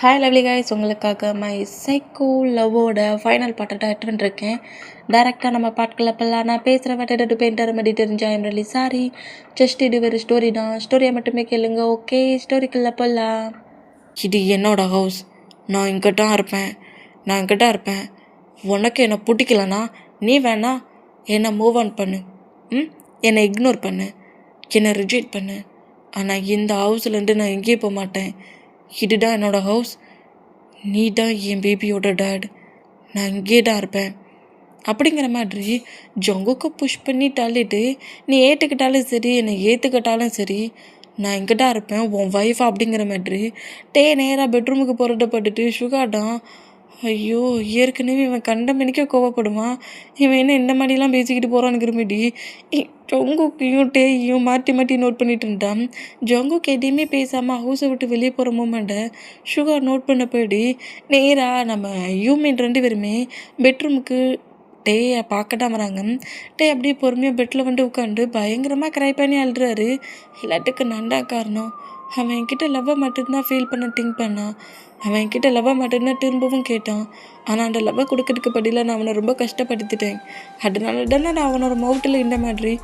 Hi lovely guys, உங்களுக்காக my psycho லவ்வோட final பாட்டை எடுத்துருக்கேன். டேரெக்டாக நம்ம பாட்டுக்குள்ள போகலாம். நான் பேசுகிற வாட்டை பெயிண்டர் மாதிரி தெரிஞ்சா ஐம் ரியலி சாரி. ஜஸ்ட் இது ஒரு ஸ்டோரி தான், ஸ்டோரியை மட்டுமே கேளுங்க. ஓகே, ஸ்டோரிக்குள்ளே போகலாம். இது என்னோட ஹவுஸ், நான் இங்கிட்ட இருப்பேன். உனக்கு என்னை பிடிக்கலனா நீ வேணா என்னை மூவ் ஆன் பண்ணு, என்னை இக்னோர் பண்ணு, என்னை ரிஜெக்ட் பண்ணு. ஆனால் இந்த ஹவுஸ்லேருந்து நான் எங்கேயும் போக மாட்டேன். இதுதான் என்னோடய ஹவுஸ், நீ தான் என் பேபியோட டேட், நான் இங்கே தான் இருப்பேன் அப்படிங்கிற மாதிரி ஜங்குக்கு புஷ் பண்ணி தள்ளிட்டு, நீ ஏற்றுக்கிட்டாலும் சரி என்னை ஏற்றுக்கிட்டாலும் சரி நான் இங்கே தான் இருப்பேன் உன் ஒய்ஃபா அப்படிங்கிற மாதிரி நேராக பெட்ரூமுக்கு புரட்டப்பட்டுட்டு சுகாடான். ஐயோ, ஏற்கனவே இவன் கண்ட மணிக்க கோவப்படுவான், இவன் என்ன இந்த மாதிரிலாம் பேசிக்கிட்டு போகிறான்ங்கிற மாரி ஜங்குக்கையும் டேயையும் மாற்றி நோட் பண்ணிட்டு இருந்தான். ஜங்குக்கு எதையுமே பேசாமல் ஹவுஸை விட்டு வெளியே போகிற மூமெண்ட்டை சுகர் நோட் பண்ண போயிடி நேராக நம்ம யூமின் 2 பேருமே பெட்ரூமுக்கு டேயை பார்க்கட்டாம வராங்க. அப்படியே பொறுமையாக பெட்டில் வந்து உட்காந்து பயங்கரமாக க்ரை பண்ணி அழுறாரு. எல்லாத்துக்கு நண்டா காரணம், அவன் என்கிட்ட லவ்வை மட்டும்தான் ஃபீல் பண்ண திங்க் பண்ணான், அவன் என்கிட்ட லவ்வை மட்டும்தான் திரும்பவும் கேட்டான். ஆனால் அந்த லவ்வை கொடுக்கறதுக்கு பதிலாக நான் அவனை ரொம்ப கஷ்டப்படுத்திட்டேன். அதனால தானே நான் அவனோட மவுத்தில் இந்த மாதிரி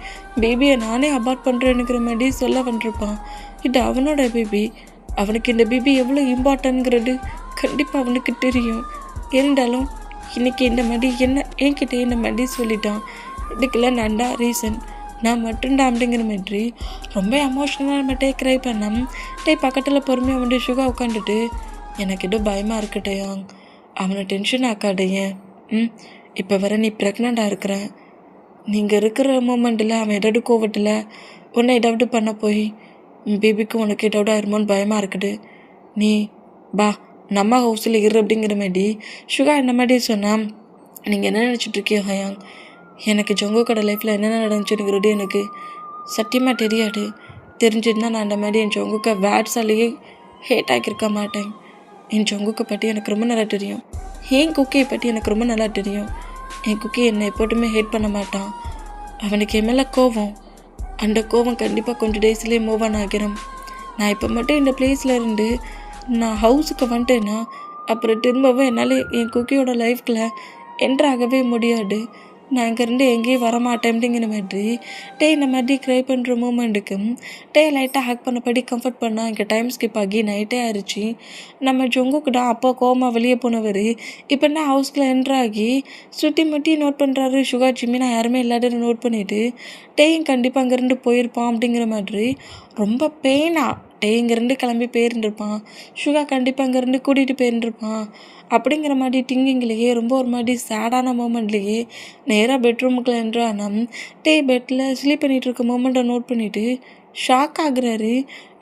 பேபியை நானே அபார்ட் பண்ணுறேன்னுங்கிற மாதிரி சொல்ல வந்துருப்பான். இது அவனோட பேபி, அவனுக்கு இந்த பேபி எவ்வளோ இம்பார்ட்டன்ங்கிறது கண்டிப்பாக அவனுக்கு தெரியும். இருந்தாலும் இன்றைக்கி இந்த மாதிரி என்கிட்ட இந்த மாதிரி சொல்லிட்டான். இதுக்கெல்லாம் நான் தான் ரீசன், நான் மட்டும்தான் அப்படிங்கிற மாதிரி ரொம்ப எமோஷ்னலாக மட்டும் க்ரை பண்ணேன். பக்கத்தில் பொறுமையாக வந்து சுகா உட்காந்துட்டு, எனக்கு ஏதோ பயமாக இருக்கட்டையா, அவனை டென்ஷன் ஆக்காடையே. இப்போ வர நீ ப்ரெக்னெண்ட்டாக இருக்கிற, நீங்கள் இருக்கிற மூமெண்ட்டில் அவன் ஏதாவது கோவத்தில் உன்னை ஏதாவது பண்ண போய் பேபிக்கு உனக்கு ஏதாவது ஆயிருமோன்னு பயமாக இருக்குது. நீ பா நம்ம ஹவுஸில் இரு அப்படிங்கிற மாதிரி சுகா இந்த மாதிரி சொன்னால், நீங்கள் என்ன நினச்சிட்ருக்கீங்க ஹயாங், எனக்கு ஜங்குக்கோட லைஃப்பில் என்னென்ன நடந்துச்சுங்கிறது எனக்கு சத்தியமாக தெரியாது. தெரிஞ்சிருந்தா நான் அந்த மாதிரி என் ஜங்குக்கை வேட்ஸாலேயே ஹேட் ஆக்கியிருக்க மாட்டேன். என் ஜங்குக்கை பற்றி எனக்கு ரொம்ப நல்லா தெரியும், என் குக்கியை பற்றி எனக்கு ரொம்ப நல்லா தெரியும். என் குக்கி என்னை எப்போட்டுமே ஹேட் பண்ண மாட்டான். அவனுக்கு என் மேலே கோவம், அந்த கோவம் கண்டிப்பாக கொஞ்சம் டேஸ்லேயே மூவ் ஆன் ஆகிறேன். நான் இப்போ மட்டும் இந்த பிளேஸில் இருந்து நான் ஹவுஸுக்கு வந்துட்டேன்னா அப்புறம் திரும்பவும் என்னால் என் குக்கியோட லைஃப்பில் என்ட்ராகவே முடியாது. நான் இங்கேருந்து எங்கேயும் வரமாட்டேன் அப்படிங்கிற மாதிரி இந்த மாதிரி க்ரை பண்ணுற மூமெண்ட்டுக்கு லைட்டாக ஹேக் பண்ணபடி கம்ஃபர்ட் பண்ணால் இங்கே டைம் ஸ்கிப் ஆகி நைட்டே ஆயிடுச்சு. நம்ம ஜொங்குக்கு தான் அப்போ கோமா வெளியே போனவர் இப்போ என்ன ஹவுஸ்க்குள்ளே என்ட்ராகி சுற்றி முட்டி நோட் பண்ணுறாரு. சுகா ஜிம்மி நான் யாருமே இல்லாத நோட் பண்ணிவிட்டு டேயும் கண்டிப்பாக அங்கேருந்து போயிருப்பான் அப்படிங்கிற மாதிரி ரொம்ப பெயினாக இங்கேருந்து கிளம்பி போயிருந்துருப்பான். சுகா கண்டிப்பாக அங்கேருந்து கூட்டிகிட்டு போயிருந்துருப்பான் அப்படிங்கிற மாதிரி திங்கிங்லேயே ரொம்ப ஒரு மாதிரி சேடான மூமெண்ட்லேயே நேராக பெட்ரூமுக்குள்ள என்றானா பெட்டில் ஸ்லீப் பண்ணிகிட்டு இருக்க மூமெண்ட்டை நோட் பண்ணிவிட்டு ஷாக் ஆகுறாரு.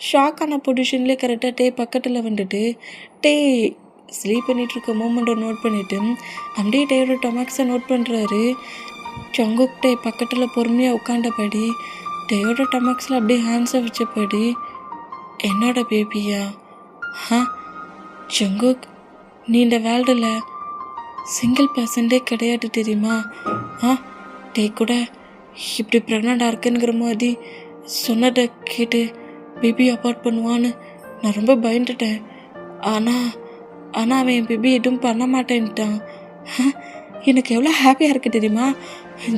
ஷாக்கான பொசிஷன்லேயே கரெக்டாக பக்கத்தில் வந்துட்டு ஸ்லீப் பண்ணிகிட்ருக்க மூமெண்ட்டை நோட் பண்ணிவிட்டு அப்படியே டேயோட டொமாக்ஸை நோட் பண்ணுறாரு. ஜங்குக் பக்கத்தில் பொறுமையாக உட்காண்டபடி டேயோட டொமாக்ஸில் அப்படியே ஹேண்ட்ஸை வச்சபடி, என்னோட பேபியா? ஜங்குக், நீ இந்த வேர்ல்டில் சிங்கிள் பர்சன்டே கிடையாது தெரியுமா? கூட இப்படி ப்ரெக்னெண்ட்டாக இருக்குங்கிற மாதிரி சொன்னதை கேட்டு பேபி அபார்ட் பண்ணுவான்னு நான் ரொம்ப பயந்துட்டேன். ஆனால் அவன் என் பேபி எதுவும் பண்ண மாட்டேன்ட்டான். எனக்கு எவ்வளோ ஹாப்பியாக இருக்குது தெரியுமா?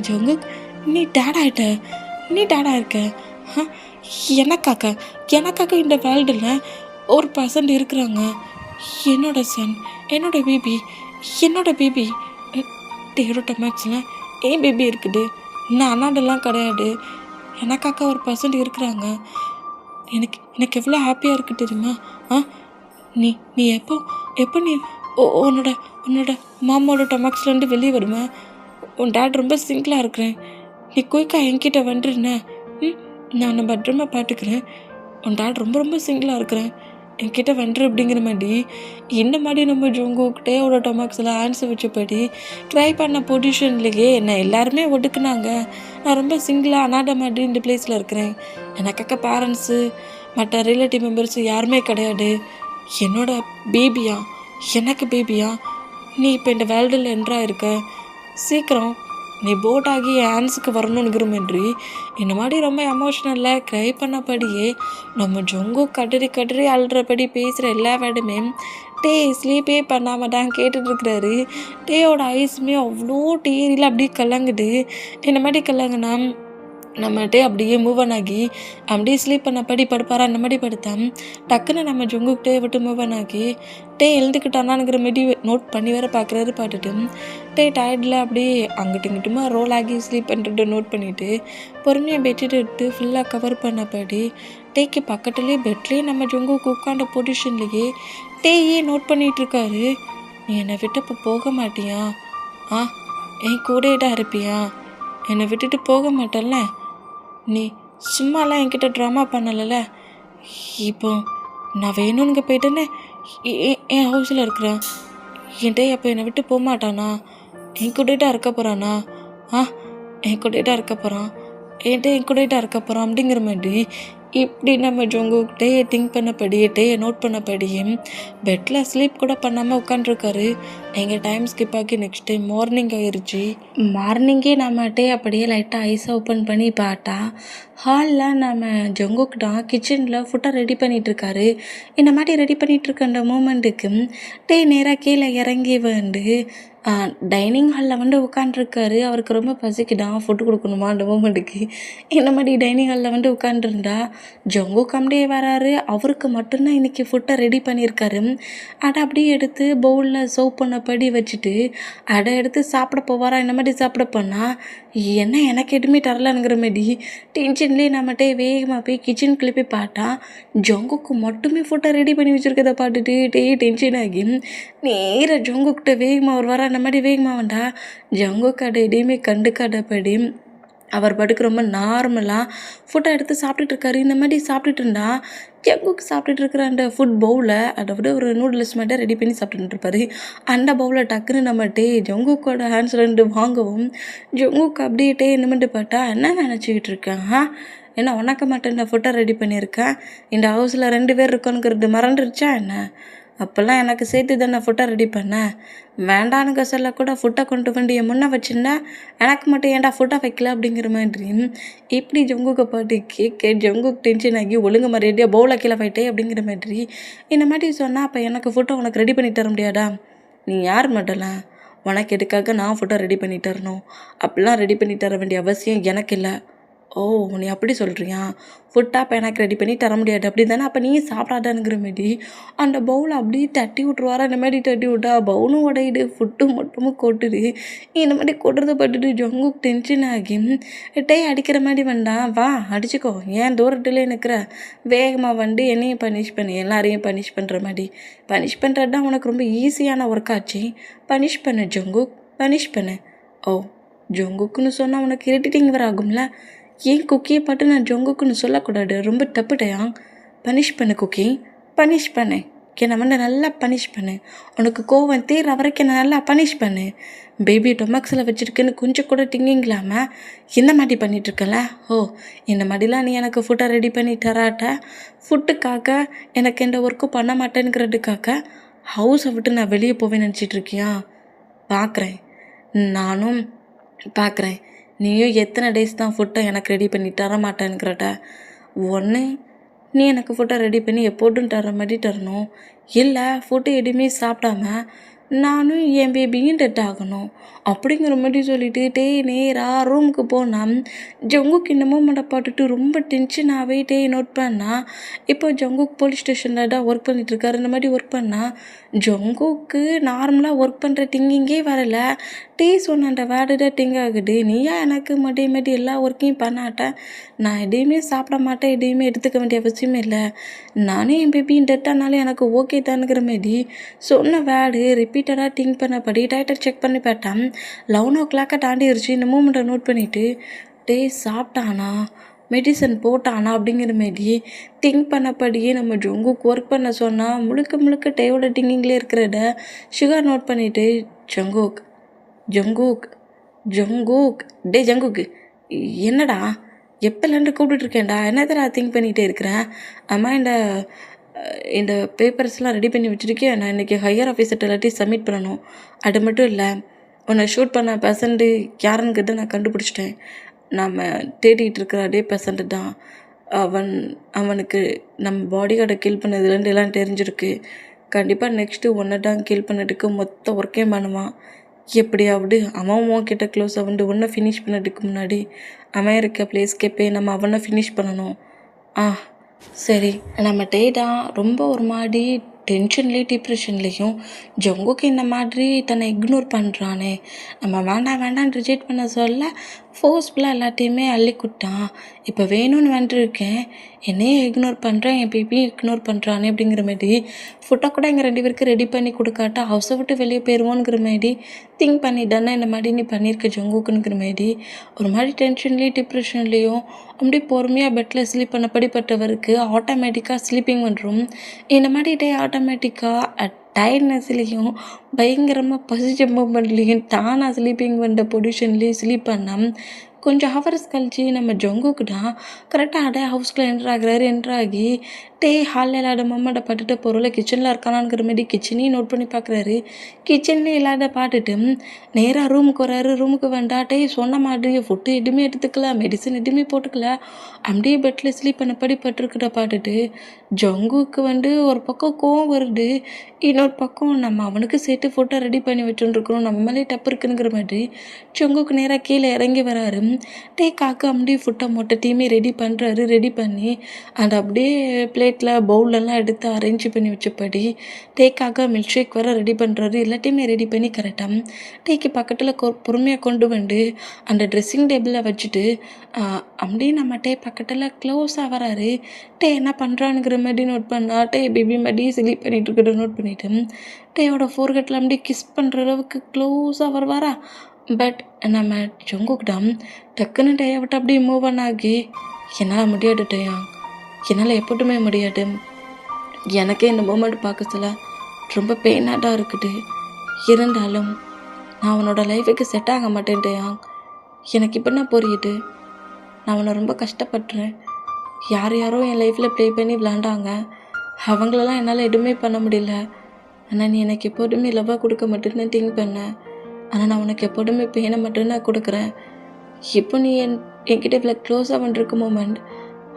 ஜங்குக், நீ டேடாக இருக்க. எனக்காக இந்த வேர்ல்டில் ஒரு பர்சன்ட் இருக்கிறாங்க. என்னோட சன், என்னோட பேபி டேரோட மேக்ஸில் ஏன் பேபி இருக்குது. நான் அண்ணாடெல்லாம் கிடையாது, எனக்காக ஒரு பர்சன்ட் இருக்கிறாங்க. எனக்கு எவ்வளோ ஹாப்பியாக இருக்குது தெரியுமா? நீ எப்போ நீ உன்னோட மாமாவோட டொமாக்ஸ்லேருந்து வெளியே வருமா? உன் டேட் ரொம்ப சிங்கிளாக இருக்கிறேன், நீ குயிக்காக என்கிட்ட வந்துருண்ணே. நான் பத்திரமா பார்த்துக்கிறேன். உன் டேட் ரொம்ப சிங்கிளாக இருக்கிறேன், என்கிட்ட வந்துரு அப்படிங்கிற மாதிரி இந்த மாதிரி நம்ம ஜங்குக்கிட்டே ஒரு டொமாக்ஸில் ஆன்சர் வச்சபடி ட்ரை பண்ண பொசிஷன்லேயே என்னை எல்லாருமே ஒடுக்குனாங்க. நான் ரொம்ப சிங்கிளாக அனாத மாதிரி இந்த பிளேஸில் இருக்கிறேன். எனக்காக பேரண்ட்ஸு மற்ற ரிலேட்டிவ் மெம்பர்ஸு யாருமே கிடையாது. என்னோட பேபியா, நீ இப்போ இந்த வேர்ல்டில் என்ட்ராக இருக்க. சீக்கிரம் நீ போட் ஆகி ஹேண்ட்ஸுக்கு வரணுங்கிறமென்றி இந்த மாதிரி ரொம்ப எமோஷ்னலில் க்ரை பண்ணபடியே நம்ம ஜொங்கு கதறி அழுறபடி பேசுகிற எல்லா வேர்டுமே டே ஸ்லீப்பே பண்ணாமல் தான் கேட்டுட்ருக்கிறாரு. டேயோட ஐஸுமே அவ்வளோ டேரியில் அப்படியே கலங்குது. இந்த மாதிரி கலங்குனா நம்மகிட்டே அப்படியே மூவ் ஆன் ஆகி அப்படியே ஸ்லீப் பண்ணபடி படுப்பாரா. அந்த மாதிரி படுத்தேன். டக்குன்னு நம்ம ஜொங்குக்கிட்டே விட்டு மூவ் ஆன் ஆகி எழுந்துக்கிட்டானாங்கிற மாரி நோட் பண்ணி வேற பார்க்குறாரு. பார்த்துட்டு டயர்டில் அப்படியே அங்கிட்டு இங்கிட்டுமா ரோல் ஆகி ஸ்லீப் பண்ணிட்டு நோட் பண்ணிவிட்டு பொறுமையாக பெட்ஷீட் எடுத்து ஃபுல்லாக கவர் பண்ணபடி டேக்கு பக்கத்துலேயே பெட்லேயே நம்ம ஜொங்குக்கு உட்காண்ட பொசிஷன்லேயே டேயே நோட் பண்ணிகிட்ருக்காரு. நீ என்னை விட்டு இப்போ போக மாட்டியா? என் கூடயே தான் இருப்பியா? என்னை விட்டுட்டு போக மாட்டேன்ல? நீ சும்மாலாம் என்கிட்ட ட்ராமா பண்ணலைல்ல? இப்போ நான் வேணும்னுங்க போயிட்டேன்னு என் ஹவுஸில் இருக்கிறேன். என் டே அப்போ என்னை விட்டு போக மாட்டானா? என் கூடட்டா இருக்க போகிறானா? என் கூடட்டா இருக்க போகிறான். என் கூடட்டா இருக்க போகிறான் அப்படிங்கிற மாதிரி இப்படி நம்ம ஜொங்குக்கிட்டே திங்க் பண்ணபடியே நோட் பண்ணபடியே பெட்டில் ஸ்லீப் கூட பண்ணாமல் உட்காண்ட்ருக்காரு. எங்கள் டைம் ஸ்கிப் ஆகி நெக்ஸ்ட் டைம் மார்னிங் ஆயிடுச்சு. மார்னிங்கே நம்மகிட்டே அப்படியே லைட்டாக ஐஸை ஓப்பன் பண்ணி பார்த்தா ஹாலில் நம்ம ஜொங்குக்கிட்ட கிச்சனில் ஃபுட்டை ரெடி பண்ணிகிட்ருக்காரு. இந்த மாதிரி ரெடி பண்ணிகிட்ருக்க மூமெண்ட்டுக்கு நேராக கீழே இறங்கி டைனிங் ஹாலில் உட்காண்ட்ருக்காரு. அவருக்கு ரொம்ப பசிக்குதான், ஃபுட்டு கொடுக்கணுமா அந்த மூமெண்ட்டுக்கு. இந்த மாதிரி டைனிங் ஹாலில் உட்காண்ட்ருந்தா ஜொங்குக்கு அப்படியே வராரு. அவருக்கு மட்டும்தான் இன்றைக்கி ஃபுட்டை ரெடி பண்ணியிருக்காரு. அதை அப்படியே எடுத்து பவுலில் சர்வ் பண்ணபடி வச்சுட்டு அதை எடுத்து சாப்பிட போவாரா. இந்த மாதிரி சாப்பிட போனால் என்ன எனக்கு எதுவுமே தரலங்கிற மாதிரி டென்ஷன்லேயே நம்மகிட்டே வேகமாக போய் கிச்சனுக்குள்ளே போய் பார்த்தா ஜொங்குக்கு மட்டுமே ஃபுட்டை ரெடி பண்ணி வச்சுருக்கதை பார்த்துட்டு டென்ஷன் ஆகி நேராக ஜொங்குக்கிட்ட வேகமாக அவர் வர. அந்த மாதிரி வேகமாக வந்தா ஜொங்குக்கு அதை எதையுமே கண்டுக்காதபடி அவர் பாட்டுக்கு ரொம்ப நார்மலாக ஃபுட்டை எடுத்து சாப்பிட்டுட்டு இருக்காரு. இந்த மாதிரி சாப்பிட்டுட்டு இருந்தா ஜொங்குக்கு சாப்பிட்டுட்டு இருக்கிற அந்த ஃபுட் பவுலை அதை விட ஒரு நூடுல்ஸ் மட்டும் ரெடி பண்ணி சாப்பிட்டுட்டு இருப்பாரு. அந்த பவுலை டக்குன்னு நம்மகிட்டே ஜொங்குக்கோட ஹேண்ட்ஸ் 2 வாங்கவும் ஜொங்குக்கு அப்படியே என்னமெண்டு பார்த்தா என்ன நினச்சிக்கிட்டு இருக்கேன்? என்ன உனக்கு மட்டும் இந்த ஃபுட்டை ரெடி பண்ணியிருக்கேன், இந்த ஹவுஸில் 2 பேர் இருக்கோங்கிறது மறந்துருச்சா என்ன? அப்போல்லாம் எனக்கு சேர்த்து தானே ஃபுட்டை ரெடி பண்ணேன். வேண்டானுங்க சொல்ல கூட ஃபுட்டை கொண்டு வந்து என் முன்னே வச்சுருந்தா எனக்கு மட்டும் ஏன்டா ஃபுட்டை வைக்கல அப்படிங்கிற மாதிரி இப்படி ஜொங்குக்கு பாட்டு கேட்க ஜொங்குக்கு டென்ஷன் ஆகி ஒழுங்கு மரியாதையாக பவுலை கீழே வைட்டே அப்படிங்கிற மாதிரி இந்த மாதிரி சொன்னால் அப்போ எனக்கு ஃபுட்டை உனக்கு ரெடி பண்ணி தர முடியாதா? நீ யார் மட்டும்லாம் உனக்கு எதுக்காக நான் ஃபுட்டை ரெடி பண்ணி தரணும்? அப்படிலாம் ரெடி பண்ணி தர வேண்டிய அவசியம் எனக்கு இல்லை. ஓ, நீ அப்படி சொல்கிறியா? ஃபுட்டாக இப்போ எனக்கு ரெடி பண்ணி தர முடியாது அப்படி தானே? அப்போ நீ சாப்பிடாதானுங்கிற மாரி அந்த பவுலை அப்படியே தட்டி விட்ருவாரா. இந்த மாதிரி தட்டி விட்டா பவுலும் உடையுது, ஃபுட்டு மட்டுமும் கொட்டுது. இந்த மாதிரி கொட்டுறதை பட்டுட்டு ஜொங்குக்கு டென்ஷன் ஆகி அடிக்கிற மாதிரி வந்தான். வா அடிச்சுக்கோ, ஏன் தூரத்துலேயே நிற்கிற? வேகமாக என்னையும் பனிஷ் பண்ணு, எல்லாரையும் பனிஷ் பண்ணுற மாதிரி. பனிஷ் பண்ணுறது தான் உனக்கு ரொம்ப ஈஸியான ஒர்க் ஆச்சு. பனிஷ் பண்ணு ஜொங்குக், பனிஷ் பண்ணு. ஓ, ஜொங்குக்குன்னு சொன்னால் உனக்கு இரிட்டேட்டிங் வர ஆகும்ல? ஏன் குக்கியை பாட்டு நான் ஜொங்குக்குன்னு சொல்லக்கூடாது, ரொம்ப தப்புடையா? பனிஷ் பண்ணு குக்கி, பனிஷ் பண்ணு. என்னை நல்லா பனிஷ் பண்ணு. உனக்கு கோவம் தீர வரைக்கும் என்னை நல்லா பனிஷ் பண்ணு. பேபி டொமக்ஸில் வச்சுருக்குன்னு கொஞ்சம் கூட திங்கிங்களாமல் இந்த மாதிரி பண்ணிகிட்ருக்கல? ஓ, இந்த மாதிரிலாம் நீ எனக்கு ஃபுட்டை ரெடி பண்ணி தராட்ட, ஃபுட்டுக்காக எனக்கு எந்த ஒர்க்கும் பண்ண மாட்டேங்கிறதுக்காக ஹவுஸை விட்டு நான் வெளியே போவேன்னு நினச்சிட்ருக்கியா? பார்க்குறேன், நானும் பார்க்குறேன். நீயும் எத்தனை டேஸ் தான் ஃபுட்டை எனக்கு ரெடி பண்ணி தர மாட்டேன்னுக்கிறட்ட? ஒன்று நீ எனக்கு ஃபுட்டை ரெடி பண்ணி எப்போதும் தர மாதிரி தரணும், இல்லை ஃபுட்டு எதுவுமே சாப்பிடாம நானும் என் பேபியும் டெட் ஆகணும் அப்படிங்கிற மாதிரி சொல்லிட்டு நேராக ரூமுக்கு போனால் ஜொங்குக்கு இன்னமும் மண்டப்பாட்டுட்டு ரொம்ப டென்ஷனாகவே நோட் பண்ணால் இப்போ ஜொங்குக்கு போலீஸ் ஸ்டேஷனில் தான் ஒர்க் பண்ணிகிட்ருக்காரு. இந்த மாதிரி ஒர்க் பண்ணால் ஜொங்குக்கு நார்மலாக ஒர்க் பண்ணுற திங்கிங்கே வரலை. சொன்ன அந்த வேர்டு தான் திங்க் ஆகுது. நீயா எனக்கு மட்டும் எல்லா ஒர்க்கையும் பண்ணாட்ட நான் எதையுமே சாப்பிட மாட்டேன், எதையுமே எடுத்துக்க வேண்டிய அவசியமே இல்லை. நானே என் பேபியும் டெட்டானாலே எனக்கு ஓகே தானுங்கிற மாரி சொன்ன வேர்டு ரிப்பீட்டடாக திங்க் பண்ணபடி டைட்டர் செக் பண்ணி பார்த்தேன். 11 தாண்டிடுச்சு. இந்த மூமெண்ட்டை நோட் பண்ணிவிட்டு சாப்பிட்டானா, மெடிசன் போட்டானா அப்படிங்கிற மாரி திங்க் பண்ணபடியே நம்ம ஜொங்குக்கு ஒர்க் பண்ண சொன்னால் முழுக்க டேயோட திங்கிங்லேயே இருக்கிறத சுகர் நோட் பண்ணிவிட்டு ஜொங்குக் ஜொங்குக் ஜங்குக் என்னடா எப்போலேருந்து கூப்பிட்டுருக்கேன்டா, என்னத்தடா திங்க் பண்ணிகிட்டே இருக்கிறேன்? அம்மா இந்த பேப்பர்ஸ்லாம் ரெடி பண்ணி வச்சுருக்கேன். நான் இன்றைக்கி ஹையர் ஆஃபீஸர்கிட்ட எல்லாத்தையும் சப்மிட் பண்ணணும். அது மட்டும் இல்லை, உன்னை ஷூட் பண்ண பெசண்ட்டு யாருன்னு கேட்டு நான் கண்டுபிடிச்சிட்டேன். நம்ம தேடிட்டு இருக்கிற அதே பெசண்ட்டு தான். அவனுக்கு நம்ம பாடி கார்டை கில் பண்ணதுலேருந்து எல்லாம் தெரிஞ்சிருக்கு. கண்டிப்பாக நெக்ஸ்ட்டு ஒன்றை தான் கில் பண்ணதுக்கு மொத்த ஒர்க்கையும் பண்ணுவான். எப்படியாவது அவன் உன்கிட்ட க்ளோஸ் ஆகிட்டு ஒன்றை ஃபினிஷ் பண்ணதுக்கு முன்னாடி அவன் இருக்க பிளேஸ்க்கே போய் நம்ம அவனை ஃபினிஷ் பண்ணணும். சரி. நம்ம டேடா ரொம்ப ஒரு மாதிரி டென்ஷன்லேயும் டிப்ரெஷன்லேயும் ஜங்குக்கு இந்த மாதிரி தன்னை இக்னோர் பண்ணுறானே, நம்ம வேண்டாம் வேண்டான்னு ரிஜெக்ட் பண்ண சொல்ல ஃபோர்ஸ்ஃபுல்லாக எல்லாத்தையுமே அள்ளிக்கிட்டான். இப்போ வேணும்னு வந்துருக்கேன், என்னையே இக்னோர் பண்ணுறேன், என் பேபியும் இக்னோர் பண்ணுறானே அப்படிங்கிற மாரி ஃபுட்டை கூட எங்கள் 2 பேருக்கு ரெடி பண்ணி கொடுக்காட்டா ஹவுஸை விட்டு வெளியே போயிடுவோங்கிற மாரி திங்க் பண்ணிட்டானே இந்த மாதிரி நீ பண்ணியிருக்க ஜங்குக்குங்கிற மாரி ஒரு மாதிரி டென்ஷன்லேயும் டிப்ரெஷன்லேயும் அப்படியே பொறுமையாக பெட்டில் ஸ்லீப் பண்ண படிப்பட்டவருக்கு ஆட்டோமேட்டிக்காக ஸ்லீப்பிங் வந்துடும். இந்த மாதிரி டே ஆட்டோமேட்டிக்காக டயர்ட்னஸ்லேயும் பயங்கரமாக பசிச்ச மூமெண்ட்லேயும் தானாக ஸ்லீப்பிங் பண்ணுற பொசிஷன்லேயும் ஸ்லீப் பண்ணால் கொஞ்சம் ஹவர்ஸ் கழிச்சு நம்ம ஜங்குக்கு தான் கரெக்டாக அடைய ஹவுஸ்க்குள்ளே என்ட்ராகி ஹாலில் இல்லாத மொமெண்ட்டை பார்த்துட்டு பொருளை கிச்சனில் இருக்கானாங்கிற மாரி கிச்சனையும் நோட் பண்ணி பார்க்குறாரு. கிச்சன்லேயும் இல்லாத பார்த்துட்டு நேராக ரூமுக்கு வராரு. ரூமுக்கு வேண்டாட்டே சொன்ன மாதிரி ஃபுட்டு எதுவுமே எடுத்துக்கல, மெடிசன் எதுவுமே போட்டுக்கல, அப்படியே பெட்டில் ஸ்லீப் பண்ணபடி பட்டிருக்கிட்ட பார்த்துட்டு ஜங்குக்கு ஒரு பக்கம் கோவம் வருது, இன்னொரு பக்கம் நம்ம அவனுக்கு சேர்த்து ஃபுட்டை ரெடி பண்ணி வச்சுருக்கிறோம், நம்ம மேலே டப்பு இருக்குங்கிற மாதிரி ஜங்குக்கு நேராக கீழே இறங்கி வராரு. காக்கு அப்படியே ஃபுட்டை மொட்டத்தையுமே ரெடி பண்ணுறாரு. ரெடி பண்ணி அதை அப்படியே பிளேட்டில் பவுலெல்லாம் எடுத்து அரேஞ்ச் பண்ணி வச்சபடி டேக்காக மில்க் ஷேக் வர ரெடி பண்ணுறாரு. எல்லாத்தையுமே ரெடி பண்ணி கரெக்டாக டேக்கு பக்கத்தில் பொறுமையாக கொண்டு வந்து அந்த ட்ரெஸ்ஸிங் டேபிளில் வச்சுட்டு அப்படியே நம்ம பக்கத்தில் க்ளோஸாக வராரு. என்ன பண்ணுறானுங்கிற மாதிரி நோட் பண்ணா பேபி மாதிரி ஸ்லீப் பண்ணிட்டு இருக்கிறத நோட் பண்ணிவிட்டு டேயோட ஃபோர்கெட்டில் அப்படியே கிஸ் பண்ணுற அளவுக்கு க்ளோஸாக வருவாரா. பட் நம்ம ஜங்குக்கிட்ட டக்குன்னு டேயை விட்டு அப்படியே மூவ் ஆகி என்னால் முடியாது டேயா, என்னால் எப்போட்டுமே முடியாது, எனக்கே இந்த மூமெண்ட் பார்க்கல ரொம்ப பெயினாக தான் இருக்குது, இருந்தாலும் நான் அவனோட லைஃபுக்கு செட் ஆக மாட்டேன் டேயா, எனக்கு இப்போ என்ன புரியுது, நான் அவனை ரொம்ப கஷ்டப்படுறேன், யாரோ என் லைஃப்பில் ப்ளே பண்ணி விளாண்டாங்க, அவங்களெல்லாம் என்னால் எதுவுமே பண்ண முடியல, ஆனால் நீ எனக்கு எப்போதுமே லவ்வாக கொடுக்க மாட்டேன்னு திங்க் பண்ணேன், ஆனால் நான் உனக்கு எப்போதுமே பெயினை மட்டும் நான் கொடுக்குறேன், இப்போ நீ என்கிட்ட இவ்வளோ க்ளோஸாக வந்துருக்க மூமெண்ட்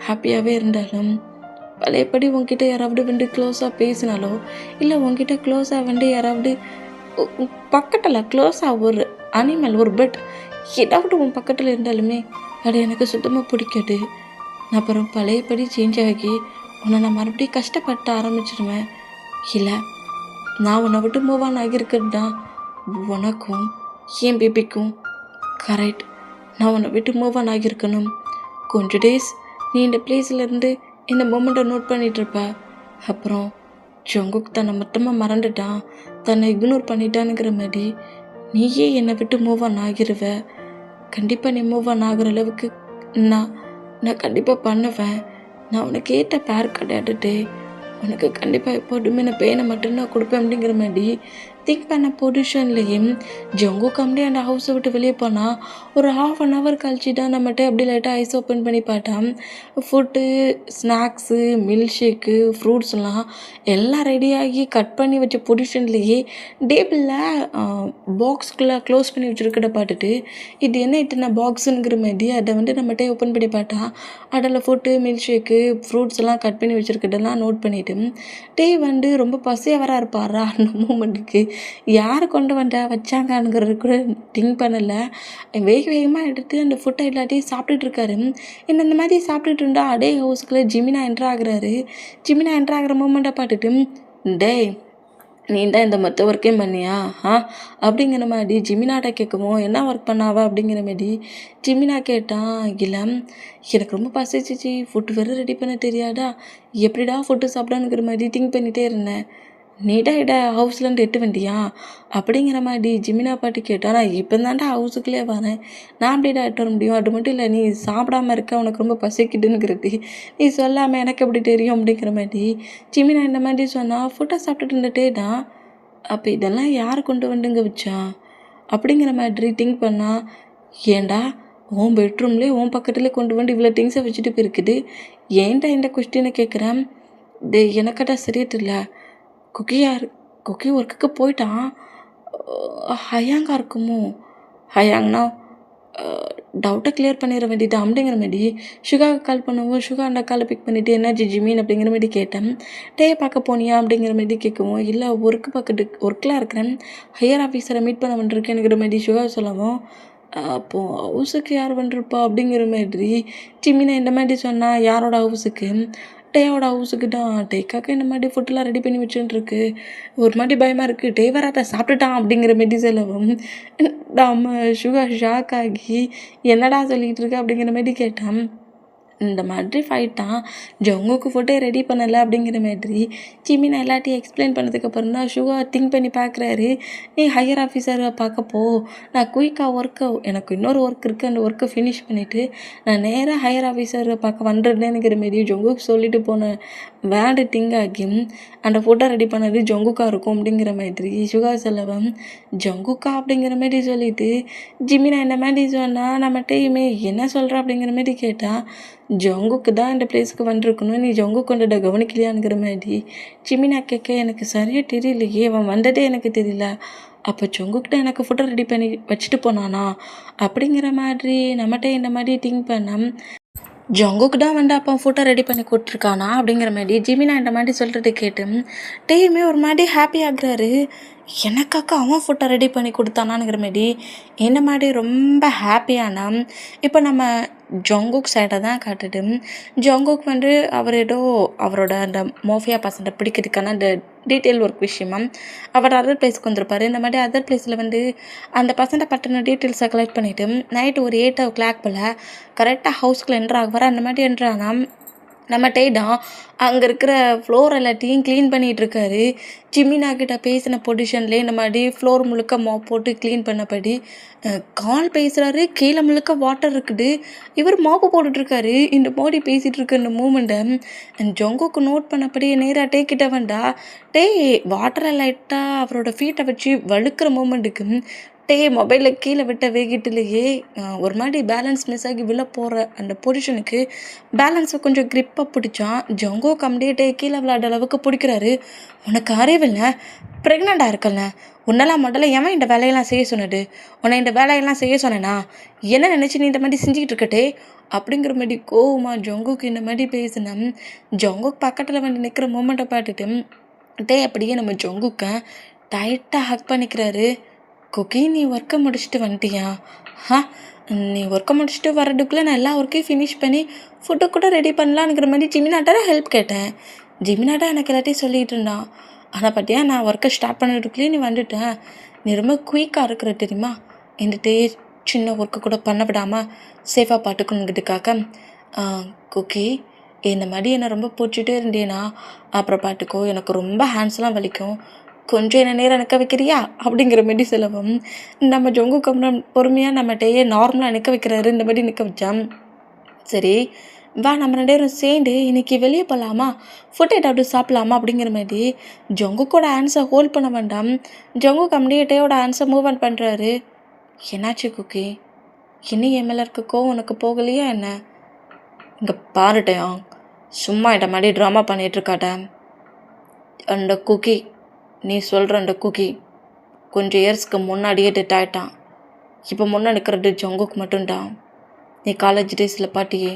ஹாப்பியாகவே இருந்தாலும் பழையபடி உங்ககிட்ட யாராவது க்ளோஸாக பேசினாலோ இல்லை உங்ககிட்ட க்ளோஸாக யாராவது பக்கத்தில் க்ளோஸாக ஒரு அனிமல் ஒரு பெட் ஏதாவது உன் பக்கத்தில் இருந்தாலுமே அது எனக்கு சுத்தமாக பிடிக்காது, நான் அப்புறம் பழையபடி சேஞ்ச் ஆகி உன்னை நான் மறுபடியும் கஷ்டப்பட்டு ஆரம்பிச்சிடுவேன், இல்லை நான் உன்னை விட்டு மூவ் ஆன் ஆகியிருக்கிறது தான் உனக்கும் என் பேபிக்கும் கரெக்ட், நான் உன்னை விட்டு மூவ் ஆன் ஆகியிருக்கணும், கொஞ்சம் டேஸ் நீ இந்த பிளேஸ்லேருந்து இந்த மூமெண்ட்டை நோட் பண்ணிகிட்ருப்ப, அப்புறம் ஜங்குக்கு தன்னை மொத்தமாக மறந்துட்டான், தன்னை இக்னோர் பண்ணிட்டானுங்கிற மாதிரி நீயே என்னை விட்டு மூவ் ஆன் ஆகிருவ, கண்டிப்பாக நீ மூவ் ஆன் ஆகிற அளவுக்கு நான் கண்டிப்பாக பண்ணுவேன், நான் உனக்கு ஏற்ற பேர் கிடையாதுட்டே, உனக்கு கண்டிப்பாக எப்போதுமே நான் பேனை மட்டும்தான் கொடுப்பேன் அப்படிங்கிற மாதிரி திங்க் பண்ண பொசிஷன்லேயும் ஜங்குக்கு அப்படியே அந்த ஹவுஸை விட்டு வெளியே போனால் ஒரு ½ கழிச்சு தான் நம்மகிட்ட அப்படியே லைட்டாக ஐஸ் ஓப்பன் பண்ணி பார்த்தான். ஃபுட்டு, ஸ்நாக்ஸு, மில்க் ஷேக்கு, ஃப்ரூட்ஸ்லாம் எல்லாம் ரெடியாகி கட் பண்ணி வச்ச பொசிஷன்லேயே டேபிளில் பாக்ஸ்குள்ளே க்ளோஸ் பண்ணி வச்சுருக்கிட்ட பார்த்துட்டு இது என்ன இத்தனை பாக்ஸுங்கிற மாதிரி அதை நம்மகிட்ட ஓப்பன் பண்ணி பார்த்தா அதில் ஃபுட்டு, மில்க் ஷேக்கு, ஃப்ரூட்ஸ் எல்லாம் கட் பண்ணி வச்சுருக்கிட்டலாம் நோட் பண்ணிவிட்டு ரொம்ப பசியாக வர இருப்பாரா அந்த மூமெண்ட்டுக்கு யார் கொண்டு வச்சாங்கங்கிறது கூட திங்க் பண்ணலை, வேகமாக எடுத்து அந்த ஃபுட்டை எல்லாத்தையும் சாப்பிட்டுட்டு இருக்காரு. இந்த மாதிரி சாப்பிட்டுட்டு இருந்தால் அதே ஹவுஸுக்குள்ளே ஜிமினா என்ட்ரு ஆகுறாரு. ஜிமினா என்ட்ரு ஆகிற மூமெண்ட்டை பார்த்துட்டு டேய் நீ தான் இந்த மொத்த ஒர்க்கையும் பண்ணியா அப்படிங்கிற மாதிரி ஜிமினாட்ட கேட்கவும் என்ன ஒர்க் பண்ணாவா அப்படிங்கிற மாதிரி ஜிமினா கேட்டான். இல்லை எனக்கு ரொம்ப பசிச்சிச்சு, ஃபுட்டு வேறு ரெடி பண்ண தெரியாதா, எப்படிடா ஃபுட்டு சாப்பிடானுங்கிற மாதிரி திங்க் பண்ணிகிட்டே இருந்தேன், நீடா ஹவுஸ்லேருந்து எட்டு வண்டியா அப்படிங்கிற மாதிரி ஜிமினா பாட்டி கேட்டால் நான் இப்போ தான்டா ஹவுஸுக்குள்ளே வரேன், நான் அப்படிடா எட்டு வர முடியும், அது மட்டும் இல்லை நீ சாப்பிடாம இருக்க உனக்கு ரொம்ப பசிக்குதுங்கிறது நீ சொல்லாமல் எனக்கு எப்படி தெரியும் அப்படிங்கிற மாதிரி ஜிமினா இந்த மாதிரி சொன்னால் ஃபுட்டை சாப்பிட்டுட்டு இருந்துட்டே தான் அப்போ இதெல்லாம் யார் கொண்டு வந்துங்க வச்சா அப்படிங்கிற மாதிரி திங்க் பண்ணால் ஏண்டா உன் பெட்ரூம்லேயே உன் பக்கத்துலேயே கொண்டு வந்து இவ்வளோ திங்ஸை வச்சுட்டு போயிருக்குது, ஏன்டா இந்த கொஸ்டினை கேட்குறேன், எனக்கடா சரியா தெரியல, குக்கி ஒர்க்குக்கு போயிட்டான், ஹயாங்கா இருக்குமோ? ஹயாங்னா டவுட்டை கிளியர் பண்ணிட வேண்டியது அப்படிங்கிற மாரி சுகாவுக்கு கால் பண்ணுவோம். சுகா அந்த காலை பிக் பண்ணிவிட்டு என்னாச்சு ஜிமின் அப்படிங்கிற மாரி கேட்டேன். டேயை பார்க்க போனியா அப்படிங்கிற மாரி கேட்கவும், இல்லை ஒர்க்கில் இருக்கிறேன், ஹையர் ஆஃபீஸரை மீட் பண்ண வந்துருக்கேனுங்கிற மாரி சுகா சொல்லவும், அப்போது ஹவுஸுக்கு யார் வந்துருப்பா அப்படிங்கிற மாதிரி ஜிமினை இந்த மாதிரி சொன்னால் யாரோட ஹவுஸுக்கு? டேயோட ஹவுஸுக்கு தான். டேக்காக இந்த மாதிரி ஃபுட்டெலாம் ரெடி பண்ணி வச்சுட்டுருக்கு. ஒரு மாதிரி பயமாக இருக்குது. டே வராத சாப்பிட்டுட்டான் அப்படிங்கிற மாரி சொல்லவும் நம்ம சுகர் ஷாக் ஆகி என்னடா சொல்லிகிட்டு இருக்க அப்படிங்கிற மாதிரி கேட்டான். இந்த மாதிரி ஃபைட்டான் ஜங்குக்கு ஃபுட்டே ரெடி பண்ணலை அப்படிங்கிற மாதிரி ஜிமின் எல்லாத்தையும் எக்ஸ்பிளைன் பண்ணதுக்கப்புறம் தான் சுகா திங்க் பண்ணி பார்க்குறாரு. நீ ஹையர் ஆஃபீஸரை பார்க்கப்போ, நான் குயிக்காக எனக்கு இன்னொரு ஒர்க் இருக்குது, அந்த ஒர்க்கை ஃபினிஷ் பண்ணிவிட்டு நான் நேராக ஹையர் ஆஃபீஸரை பார்க்க வந்துடுறேனுங்கிற மாரி ஜங்குக்கு சொல்லிட்டு போன வேண்டு திங்க் ஆகி அந்த ஃபுட்டை ரெடி பண்ணது ஜங்குக்கா இருக்கும் அப்படிங்கிற மாதிரி சுகா சொல்லவும், ஜங்குக்கா அப்படிங்கிற மாதிரி சொல்லிவிட்டு ஜிமினா இந்த மாதிரி சொன்னால் நம்ம டீமே என்ன சொல்கிற அப்படிங்கிற மாதிரி கேட்டால், ஜங்குக்கு தான் இந்த பிளேஸுக்கு வந்துருக்கணும், நீ ஜங்கு கொண்டுட கவனிக்கலையாங்கிற மாதிரி ஜிமினா கேட்க, எனக்கு சரியாக தெரியலையே, அவன் வந்ததே எனக்கு தெரியல, அப்போ ஜங்குக்கிட்ட எனக்கு ஃபுட்டை ரெடி பண்ணி வச்சுட்டு போனானா அப்படிங்கிற மாதிரி நம்மகிட்ட இந்த மாதிரி திங்க் பண்ண ஜங்குக்கு தான் வந்து அப்போ ஃபுட்டை ரெடி பண்ணி கொடுத்துருக்கானா அப்படிங்கிற மாதிரி ஜிமினா இந்த மாதிரி சொல்கிறது கேட்டு டேயுமே ஒரு மாதிரி ஹாப்பி ஆகுறாரு. எனக்காக அவன் ஃபுட்டை ரெடி பண்ணி கொடுத்தானாங்கிற மாதிரி இந்த மாதிரி ரொம்ப ஹாப்பியானா இப்போ நம்ம ஜங்குக் சைடை தான் காட்டுது. ஜங்குக் வந்து அவர் ஏதோ அவரோட அந்த மோஃபியா பசங்களை பிடிக்கிறதுக்கான அந்த டீட்டெயில் ஒர்க் விஷயமா அவர் அதர் பிளேஸ்க்கு வந்திருப்பார். இந்த மாதிரி அதர் பிளேஸில் வந்து அந்த பசங்களை பற்றின டீட்டெயில்ஸை கலெக்ட் பண்ணிவிட்டு நைட்டு ஒரு 8 o'clock போல் கரெக்டாக ஹவுஸ்க்குள்ளே என்ட்ரு ஆகுவார். அந்த மாதிரி என்ட்ரானா நம்ம டேடா அங்கே இருக்கிற ஃப்ளோர் எல்லாத்தையும் க்ளீன் பண்ணிகிட்ருக்காரு. ஜிமினா கிட்ட பேசின பொசிஷன்லேயே இந்த மாதிரி ஃப்ளோர் முழுக்க மாப் போட்டு க்ளீன் பண்ணபடி கால் பேசுகிறாரு. கீழே முழுக்க வாட்டர் இருக்குது. இவர் மாப்பு போட்டுட்ருக்காரு. இந்த மாதிரி பேசிகிட்டு இருக்க இந்த மூமெண்ட்டை ஜங்குக்கு நோட் பண்ணபடி நேராக டே கிட்ட வந்தா டே வாட்டரை லைட்டாக அவரோட ஃபீட்டை வச்சு வழுக்கிற மூமெண்ட்டுக்கு டே மொபைலில் கீழே விட்ட வேகிட்டுலேயே ஒரு மாதிரி பேலன்ஸ் மிஸ் ஆகி விழ போகிற அந்த பொசிஷனுக்கு பேலன்ஸை கொஞ்சம் க்ரிப்பாக பிடிச்சான். ஜங்கோ கம்டியே டே கீழே விளையாட அளவுக்கு பிடிக்கிறாரு. உனக்கு அறிவில்லை, ப்ரெக்னெண்ட்டாக இருக்கல, உன்னெல்லாம் முதல்ல ஏன் இந்த வேலையெல்லாம் செய்ய சொன்னது? உன்னை இந்த வேலையெல்லாம் செய்ய சொன்னேனா? என்ன நினச்சி நீ இந்த மாதிரி செஞ்சுக்கிட்டு இருக்கட்டே அப்படிங்கிற மாதிரி கோவமா ஜங்குக்கு இந்த மாதிரி பேசினேன். ஜங்குக்கு பக்கத்தில் வந்து நிற்கிற மூமெண்ட்டை பார்த்துட்டு டே அப்படியே நம்ம ஜங்குக்கை டைட்டாக ஹக் பண்ணிக்கிறாரு. குக்கி, நீ ஒர்க்கை முடிச்சுட்டு வந்துட்டியா? நீ ஒர்க்கை முடிச்சுட்டு வர்றதுக்குள்ளே நான் எல்லா ஒர்க்கையும் ஃபினிஷ் பண்ணி ஃபுட்டு கூட ரெடி பண்ணலான்ங்கிற மாதிரி ஜிமினாட்ட ஹெல்ப் கேட்டேன். ஜிமினாட்டா எனக்கு எல்லாத்தையும் சொல்லிகிட்டு இருந்தான். ஆனால் பார்த்தியா, நான் ஒர்க்கை ஸ்டார்ட் பண்ணுறதுக்குள்ளேயே நீ வந்துட்டேன். நீ ரொம்ப குயிக்காக இருக்கிற தெரியுமா? என்கிட்ட சின்ன ஒர்க்கு கூட பண்ண விடாமல் சேஃபாக பார்த்துக்கணுங்கிறதுக்காக. குக்கி, இந்த மாதிரி என்னை ரொம்ப பிடிச்சிட்டே இருந்தேனா அப்புறம் பார்த்துக்கோ, எனக்கு ரொம்ப ஹேண்ட்ஸ்லாம் வலிக்கும், கொஞ்சம் என்ன நேரம் நிற்க வைக்கிறியா அப்படிங்கிற மாரி சொல்லவும் நம்ம ஜொங்கு கம்ரம் பொறுமையாக நம்மகிட்டயே நார்மலாக நிற்க வைக்கிறாரு. இந்த மாதிரி நிற்க வச்சான். சரி வா, நம்ம 2 பேரும் சேர்ந்து இன்றைக்கி வெளியே போகலாமா, ஃபுட் ஏதாவது சாப்பிட்லாமா அப்படிங்கிற மாதிரி ஜொங்குக்கோட ஆன்சர் ஹோல்ட் பண்ண வேண்டாம். ஜொங்கு கம்டியேட்டையோட ஆன்சர் மூவ் ஆன் பண்ணுறாரு. என்னாச்சு குக்கி, இன்னும் என் மேலே இருக்க கோவம் உனக்கு போகலையா என்ன? இங்கே பாருட்டையா, சும்மா இட்ட மாதிரி ட்ராமா பண்ணிகிட்ருக்காட்ட. அந்த குக்கி, நீ சொல்கிற அந்த குக்கி கொஞ்சம் இயர்ஸ்க்கு முன்னாடியே டெட் ஆகிட்டான். இப்போ முன்னே நிற்கிறது ஜங்குக்கு மட்டும்தான். நீ காலேஜ் டேஸில் பாட்டியே,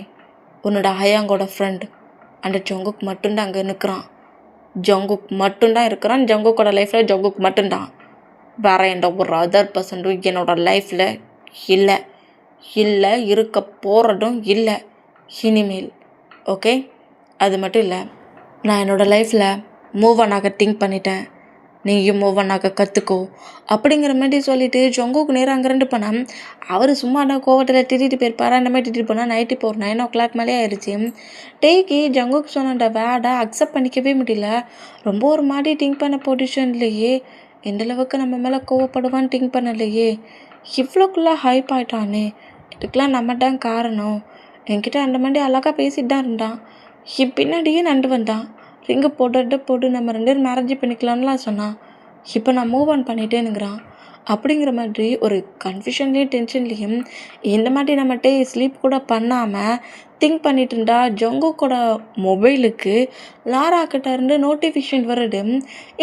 உன்னோட ஹயாங்கோட ஃப்ரெண்ட் அந்த ஜங்குக்கு மட்டும்தான் அங்கே நிற்கிறான். ஜங்குக் மட்டும்தான் இருக்கிறான். ஜங்குக்கோட லைஃப்பில் ஜங்குக்கு மட்டும்தான். வேறு எந்த ஒரு அதர் பர்சன்ட்டும் என்னோடய லைஃப்பில் இல்லை, இருக்க போகிறதும் இல்லை இனிமேல். ஓகே, அது மட்டும் இல்லை, நான் என்னோடய லைஃப்பில் மூவ் ஆன் ஆக திங்க் பண்ணிட்டேன். நீயும் மூவ் ஆன் ஆக கற்றுக்கோ அப்படிங்கிற மாதிரி சொல்லிவிட்டு ஜங்குக்கு நேரம் அங்கே போனால் அவர் சும்மா அந்த கோவத்தில் திட்டிட்டு போயிருப்பார். அந்த மாதிரி திட்டிட்டு போனால் நைட்டு இப்போ ஒரு 9 o'clock மேலே ஆயிடுச்சு. டேக்கு ஜங்குக்கு சொன்ன அந்த வேடை அக்செப்ட் பண்ணிக்கவே முடியல. ரொம்ப ஒரு மாதிரி திங்க் பண்ண பொசிஷன்லேயே எந்தளவுக்கு நம்ம மேலே கோவப்படுவான்னு திங்க் பண்ணலையே. இவ்வளோக்குள்ளே ஹைப் ஆகிட்டானே, இதுக்கெலாம் நம்ம தான் காரணம். என்கிட்ட அந்த மாதிரி அழகாக பேசிட்டு தான் இருந்தான். பின்னாடியே நண்டு வந்தான். ரிங்கு போட்டு நம்ம 2 பேரும் மேரேஜ் பண்ணிக்கலான்லாம் சொன்னான். இப்போ நான் மூவ் ஆன் பண்ணிட்டேனுங்கிறான். அப்படிங்கிற மாதிரி ஒரு கன்ஃபியூஷன்லேயும் டென்ஷன்லேயும் இந்த மாதிரி நம்மகிட்ட ஸ்லீப் கூட பண்ணாமல் திங்க் பண்ணிட்டு இருந்தா ஜங்குக்கோட மொபைலுக்கு லாரா கிட்ட இருந்து நோட்டிஃபிகேஷன் வருது.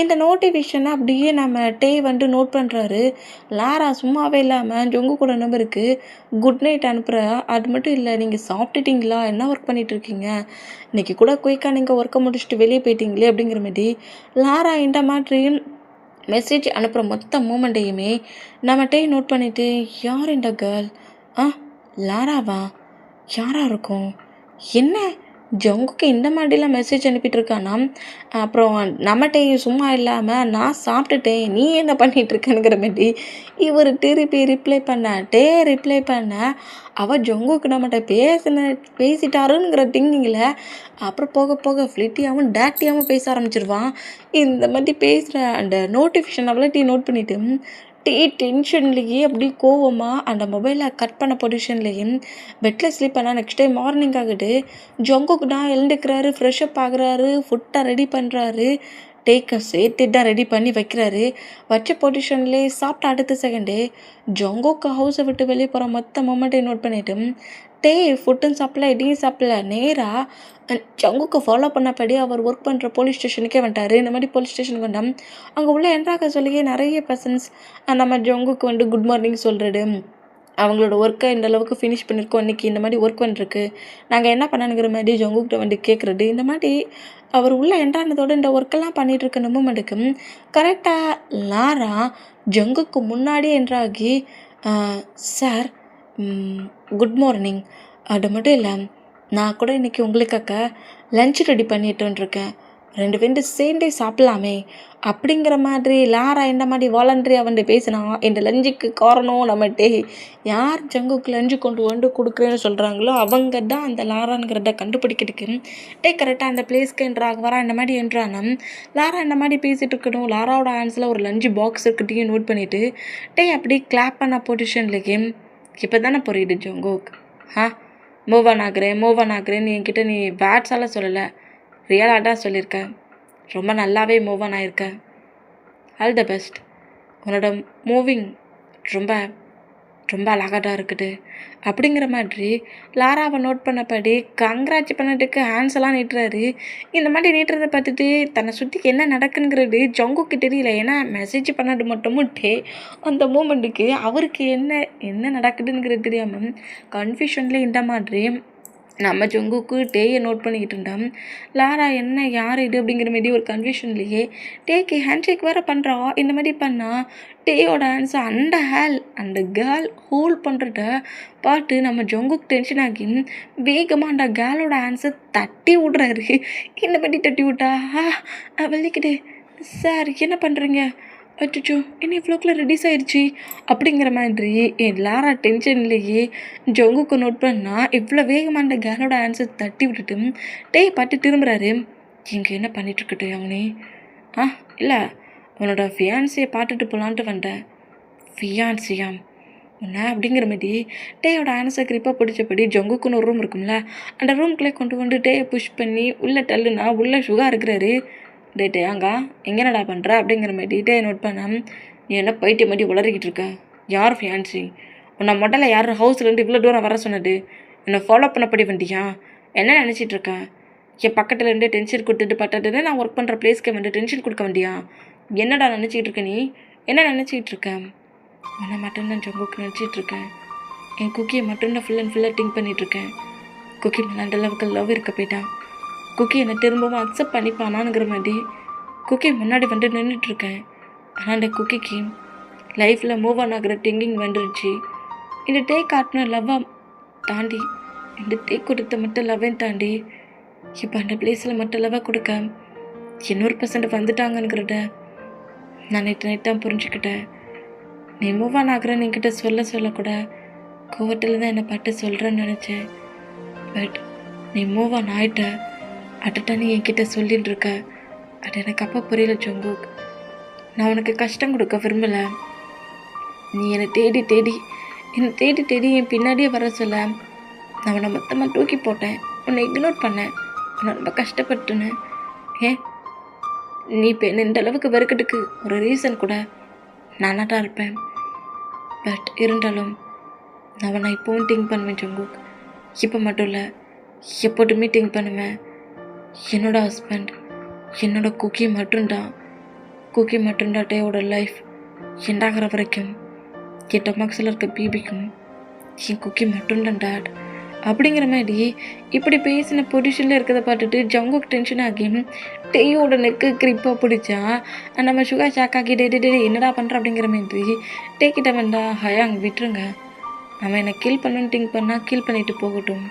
இந்த நோட்டிஃபிகேஷனை அப்படியே நம்ம வந்து நோட் பண்ணுறாரு. லாரா சும்மாவே இல்லாமல் ஜங்குக்கோட நம்பருக்கு குட் நைட் அனுப்புகிறா. அது மட்டும் இல்லை, நீங்கள் சாப்பிட்டுட்டீங்களா, என்ன ஒர்க் பண்ணிட்டு இருக்கீங்க, இன்னைக்கு கூட குயிக்காக நீங்கள் ஒர்க்கை முடிச்சுட்டு வெளியே போயிட்டீங்களே அப்படிங்கிற மாதிரி லாரா இந்த மாதிரி மெசேஜ் அனுப்புகிற மொத்த மூமெண்ட்டையுமே நம்மகிட்டே நோட் பண்ணிவிட்டு, யார் இந்த கேர்ள், ஆ லாராவா, யாரா இருக்கும், என்ன ஜங்குக்கு இந்த மாதிரிலாம் மெசேஜ் அனுப்பிட்டு இருக்கானா, அப்புறம் நம்மகிட்டையும் சும்மா இல்லாமல் நான் சாப்பிட்டுட்டேன் நீ என்ன பண்ணிகிட்டு இருக்கேங்கிற மாதிரி இவர் திருப்பி ரிப்ளை பண்ண அவள் ஜங்குக்கு நம்மகிட்ட பேசிட்டாருங்கிற திங்கிங்கில் அப்புறம் போக போக ஃப்ளிட்டியாகவும் டேக்டியாகவும் பேச ஆரம்பிச்சிருவான். இந்த மாதிரி பேசுகிற அந்த நோட்டிஃபிகேஷன் அவ்வளோட்டி நோட் பண்ணிவிட்டு டென்ஷன்லேயே அப்படி கோவமாக அந்த மொபைலை கட் பண்ண பொசிஷன்லேயும் பெட்டில் ஸ்லீப் பண்ணால் நெக்ஸ்ட் டே மார்னிங் ஆகுது. ஜங்குக்கு தான் எழுந்துக்கிறாரு, ஃப்ரெஷ்அப் ஆகுறாரு, ஃபுட்டை ரெடி பண்ணுறாரு, டேக்கை சேர்த்து தான் ரெடி பண்ணி வைக்கிறாரு. வச்ச பொசிஷன்லேயே சாப்பிட்ட அடுத்த செகண்டே ஜங்குக்கு ஹவுஸை விட்டு வெளியே போகிற மொத்த மொமெண்ட்டை நோட் பண்ணிவிட்டு ஃபுட்டும் சாப்பிடல, எதையும் சாப்பிடல, நேராக ஜங்குக்கு ஃபாலோ பண்ணபடி அவர் ஒர்க் பண்ணுற போலீஸ் ஸ்டேஷனுக்கே வந்துட்டார். இந்த மாதிரி போலீஸ் ஸ்டேஷனுக்கு வந்தால் அங்கே உள்ள என்ட்ராக சொல்லியே நிறைய பர்சன்ஸ் நம்ம ஜங்குக்கு குட் மார்னிங் சொல்கிறது, அவங்களோட ஒர்க்கை இந்த அளவுக்கு ஃபினிஷ் பண்ணியிருக்கோம், இன்றைக்கி இந்த மாதிரி ஒர்க் பண்ணிருக்கு, நாங்கள் என்ன பண்ணணுங்கிற மாதிரி ஜங்குக்கிட்ட கேட்குறது. இந்த மாதிரி அவர் உள்ளே என்ட்ரானதோடு இந்த ஒர்க்கெல்லாம் பண்ணிகிட்ருக்க மூமெண்ட்டுக்கு கரெக்டாக லாரா ஜங்குக்கு முன்னாடியே என்ட்ராகி, சார் குட் மார்னிங், அது மட்டும் இல்லை நான் கூட இன்றைக்கி உங்களுக்காக லஞ்ச் ரெடி பண்ணிட்டுருக்கேன், 2 பேரும் சேர்ந்தே சாப்பிட்லாமே அப்படிங்கிற மாதிரி லாரா இந்த மாதிரி வாலண்டரி அவன்கிட்ட பேசினா, இந்த லஞ்சுக்கு காரணம் நம்மகிட்டே யார் ஜங்குக்கு லஞ்சு கொண்டு கொடுக்குறேன்னு சொல்கிறாங்களோ அவங்க தான் அந்த லாராங்கிறத கண்டுபிடிக்கிறதுக்கு கரெக்டாக அந்த பிளேஸ்க்கு என்ட்ராக வரா. இந்த மாதிரி என்ட்ரானா லாரா இந்த மாதிரி பேசிகிட்டு இருக்கணும். லாராவோட ஹேண்ட்ஸில் ஒரு லஞ்சு பாக்ஸ் இருக்கட்டையும் நோட் பண்ணிவிட்டு அப்படி கிளாப் பண்ண பொசிஷன்லேயே, இப்போ தானே புரியுது ஜங்குக், மூவ் ஆன் ஆகுறேன்னு என்கிட்ட நீ வேர்ட்ஸால் சொல்லலை, ரியலாக தான் சொல்லியிருக்க, ரொம்ப நல்லாவே மூவ் ஆன் ஆகிருக்க, ஆல் த பெஸ்ட், உன்னோட மூவிங் ரொம்ப ரொம்ப அழகாக தான் இருக்குது அப்படிங்கிற மாதிரி லாராவை நோட் பண்ணபடி கங்க்ராட்சி பண்ணதுக்கு ஹேண்ட்ஸ் எல்லாம் நீட்டுறாரு. இந்த மாதிரி நீட்டுறதை பார்த்துட்டு தன்னை சுற்றி என்ன நடக்குங்கிறது ஜங்குக்கு தெரியல. ஏன்னா மெசேஜ் பண்ணது மட்டுமும் அந்த மூமெண்ட்டுக்கு அவருக்கு என்ன நடக்குதுங்கிறது தெரியாமல் கன்ஃபியூஷன்லேயே இந்த மாதிரி நம்ம ஜங்குக்கு டேயை நோட் பண்ணிக்கிட்டு இருந்தோம். லாரா என்ன யார் இது அப்படிங்கிற மாதிரி ஒரு கன்ஃபியூஷன்லேயே டேக்கு ஹேண்ட்ஷேக் வேறு பண்ணுறா. இந்த மாதிரி பண்ணால் டேயோட ஆன்சர் அந்த கேர்ள் ஹோல்ட் பண்ணுறத பார்த்து நம்ம ஜங்குக்கு டென்ஷன் ஆகி வேகமாக அந்த கேர்ளோட ஆன்சர் தட்டி விட்றாரு. இந்த மாதிரி தட்டி விட்டா வலிக்குது சார், என்ன பண்ணுறீங்க, அச்சோ என்ன இவ்வளோக்குள்ள ரெடியூஸ் ஆயிடுச்சு அப்படிங்கிற மாதிரி லாரா டென்ஷன்லேயே ஜங்குக்கு நோட் பண்ணால் இவ்வளோ வேகமாக அந்த கேர்ளோட ஆன்சர் தட்டி விட்டுட்டு பார்த்து திரும்புகிறாரு. இங்கே என்ன பண்ணிட்டுருக்கட்டே அவனே, இல்லை உன்னோட ஃபியான்சியை பார்த்துட்டு போகலான்ட்டு வந்தேன். ஃபியான்சியா உன்ன அப்படிங்கிற மாதிரி டேயோட ஆன்சர் கிரிப்பாக பிடிச்சபடி ஜங்குக்குன்னு ஒரு ரூம் இருக்கும்ல, அந்த ரூம்குள்ளே கொண்டு டேயை புஷ் பண்ணி உள்ளே தள்ளுனா உள்ளே சுகா இருக்கிறாரு. டேட்டே அங்கா எங்கேனடா பண்ணுற அப்படிங்கிற மாதிரி டே நோட் பண்ண, நீ என்ன பைத்திய மாதிரி உளறிக்கிட்டு இருக்க, யார் ஃபியான்சி, உன்னை மொட்டலை யார் ஹவுஸ்லேருந்து இவ்வளோ தூரம் வர சொன்னது, என்னை ஃபாலோ பண்ணப்படி வண்டியா, என்ன நினச்சிட்ருக்க, என் பக்கத்தில் இருந்து டென்ஷன் கொடுத்துட்டு பட்டது நான் ஒர்க் பண்ணுற பிளேஸ்க்கு டென்ஷன் கொடுக்க வேண்டியா, என்னடா நினச்சிக்கிட்டு இருக்க, நீ என்ன நினச்சிக்கிட்டு இருக்க, உன்னை மட்டும்தான் ஜங்குக்கு நினச்சிட்ருக்கேன், என் குக்கியை மட்டும்தான் ஃபுல்லாக திங்க் பண்ணிகிட்ருக்கேன், குக்கி மேலே அந்த அளவுக்கு லவ் இருக்க போயிட்டான், குக்கி என்னை திரும்பவும் அக்செப்ட் பண்ணிப்பானானுங்கிற மாதிரி குக்கி முன்னாடி நின்றுட்டுருக்கேன். ஆனால் அந்த குக்கிக்கு லைஃப்பில் மூவ் ஆன் ஆகிற திங்கிங் வந்துருச்சு. இந்த டே காட்டின லவ்வை தாண்டி, இந்த டே கொடுத்த மட்டும் லவ்வையும் தாண்டி இப்போ அந்த பிளேஸில் மட்டும் லவ்வை கொடுக்க 100% வந்துட்டாங்கங்கிறத நான் நேற்று தான் புரிஞ்சுக்கிட்டேன். நீ மூவ் ஆன் ஆகிறேன்னு என்கிட்ட சொல்லக்கூட கோவத்தில் தான் என்னை பார்த்து சொல்கிறேன்னு நினச்சேன். பட் நீ மூவ் ஆன் ஆகிட்ட அட்டை நீ என்கிட்ட சொல்லிட்டு இருக்க, அது எனக்கு அப்போ புரியல ஜங்குக். நான் உனக்கு கஷ்டம் கொடுக்க விரும்பலை. நீ என்னை தேடி என் பின்னாடியே வர சொல்ல நான் உன்னை மொத்தமாக தூக்கி போட்டேன், உன்னை இக்னோர் பண்ணேன், உன்னை ரொம்ப கஷ்டப்பட்டுனேன். ஏன் நீ இப்போ என்ன இந்த அளவுக்கு வெறுக்கிறதுக்கு ஒரு ரீசன் கூட நானாக தான் இருப்பேன். பட் இருந்தாலும் நான் இப்போவும் திங்க் பண்ணுவேன் ஜங்குக். இப்போ மட்டும் இல்லை, எப்போதுமே திங்க் பண்ணுவேன். என்னோட ஹஸ்பண்ட் என்னோட குக்கி மட்டும்தான் டேயோட லைஃப் எண்டாகிற வரைக்கும் என் டொமக்ஸில் இருக்க பேபிக்கும் என் குக்கி மட்டும்தான் டேட் அப்படிங்கிற மாதிரி இப்படி பேசின பொசிஷனில் இருக்கிறத பார்த்துட்டு ஜங்குக் டென்ஷன் ஆகி டேயோட நெக்கு கிரிப்பாக பிடிச்சா நம்ம சுகா ஷாக்காக்கி டே என்னடா பண்ணுற அப்படிங்கிற மாதிரி டே கிட்ட வேண்டா ஹயாங் விட்டுருங்க, நம்ம என்னை கில் பண்ணணும்னு திங்க் பண்ணால் கில் பண்ணிட்டு போகட்டும்,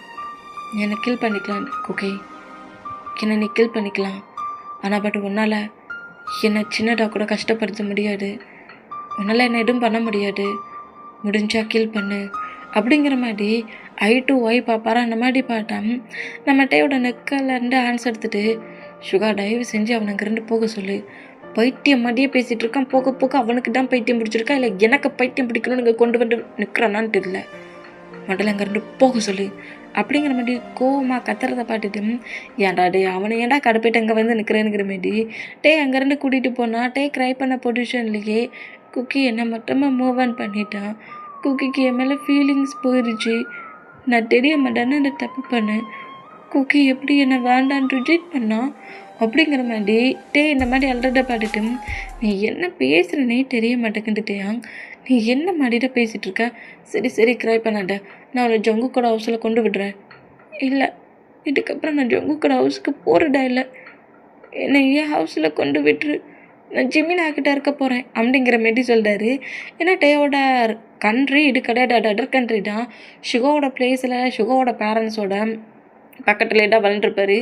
என்னை கில் பண்ணிக்கலாம் குக்கி, என்னை நீ கில் பண்ணிக்கலாம், ஆனால் பட் உன்னால் என்னை சின்னதாக கூட கஷ்டப்படுத்த முடியாது, உன்னால் என்னை எதுவும் பண்ண முடியாது, முடிஞ்சா கில் பண்ணு அப்படிங்கிற மாதிரி ஐ டு ஒய் பார்ப்பாரா. அந்த மாதிரி பார்த்தா நம்ம டேயோட நெக்கிலேருந்து ஆன்சர் எடுத்துகிட்டு சுகா தயவு செஞ்சு அவனுக்கு ரெண்டு போக சொல்லு, பைத்தியம் மாதிரியே பேசிகிட்டு இருக்கான், போக போக அவனுக்கு தான் பைத்தியம் பிடிச்சிருக்கா இல்லை எனக்கு பைத்தியம் பிடிக்கணும்னு நீங்கள் கொண்டு வந்து நிற்கிறானான்னு தெரியல, முதல்ல அங்கே ரெண்டு போக சொல்லு அப்படிங்கிற மாதிரி கோவமாக கத்துறதை பார்த்துட்டு ஏன்டா டே அவனை ஏன்டா கடுப்பிட்டு அங்கே வந்து நிற்கிறேனுங்கிற மாதிரி டே அங்கேருந்து கூட்டிகிட்டு போனால் டே க்ரை பண்ண பொசிஷன்லேயே குக்கி என்னை மட்டுமா மூவ் ஆன் பண்ணிட்டான். குக்கிக்கு என் மேலே ஃபீலிங்ஸ் போயிடுச்சு, நான் தெரிய மாட்டேன்னு அந்த தப்பு பண்ணேன், குக்கி எப்படி என்னை வேண்டான்னு ரிஜெக்ட் பண்ணான் அப்படிங்கிற மாதிரி டே இந்த மாதிரி அல்றத பார்த்துட்டு நீ என்ன பேசுகிறனே தெரிய மாட்டேங்குதுட்டேயாங், நீ என்ன மாதிரிட பேசிகிட்டு இருக்க, சரி க்ரை பண்ணாட்ட, நான் அவளை ஜங்குக்கோட ஹவுஸில் கொண்டு விடுறேன், இல்லை இதுக்கப்புறம் நான் ஜங்குக்கோட ஹவுஸுக்கு போகிறதா இல்லை, என்னை ஏன் ஹவுஸில் கொண்டு விட்டுரு, நான் ஜிமினாக்கிட்ட இருக்க போகிறேன் அப்படிங்கிற மாரி சொல்கிறாரு. ஏன்னா டேயோட கண்ட்ரி இது கிடையாது, அதர் கண்ட்ரி தான், சுகாவோட பிளேஸில் சுகாவோட பேரண்ட்ஸோட பக்கத்துலேயே தான் வளர்ந்துருப்பார்.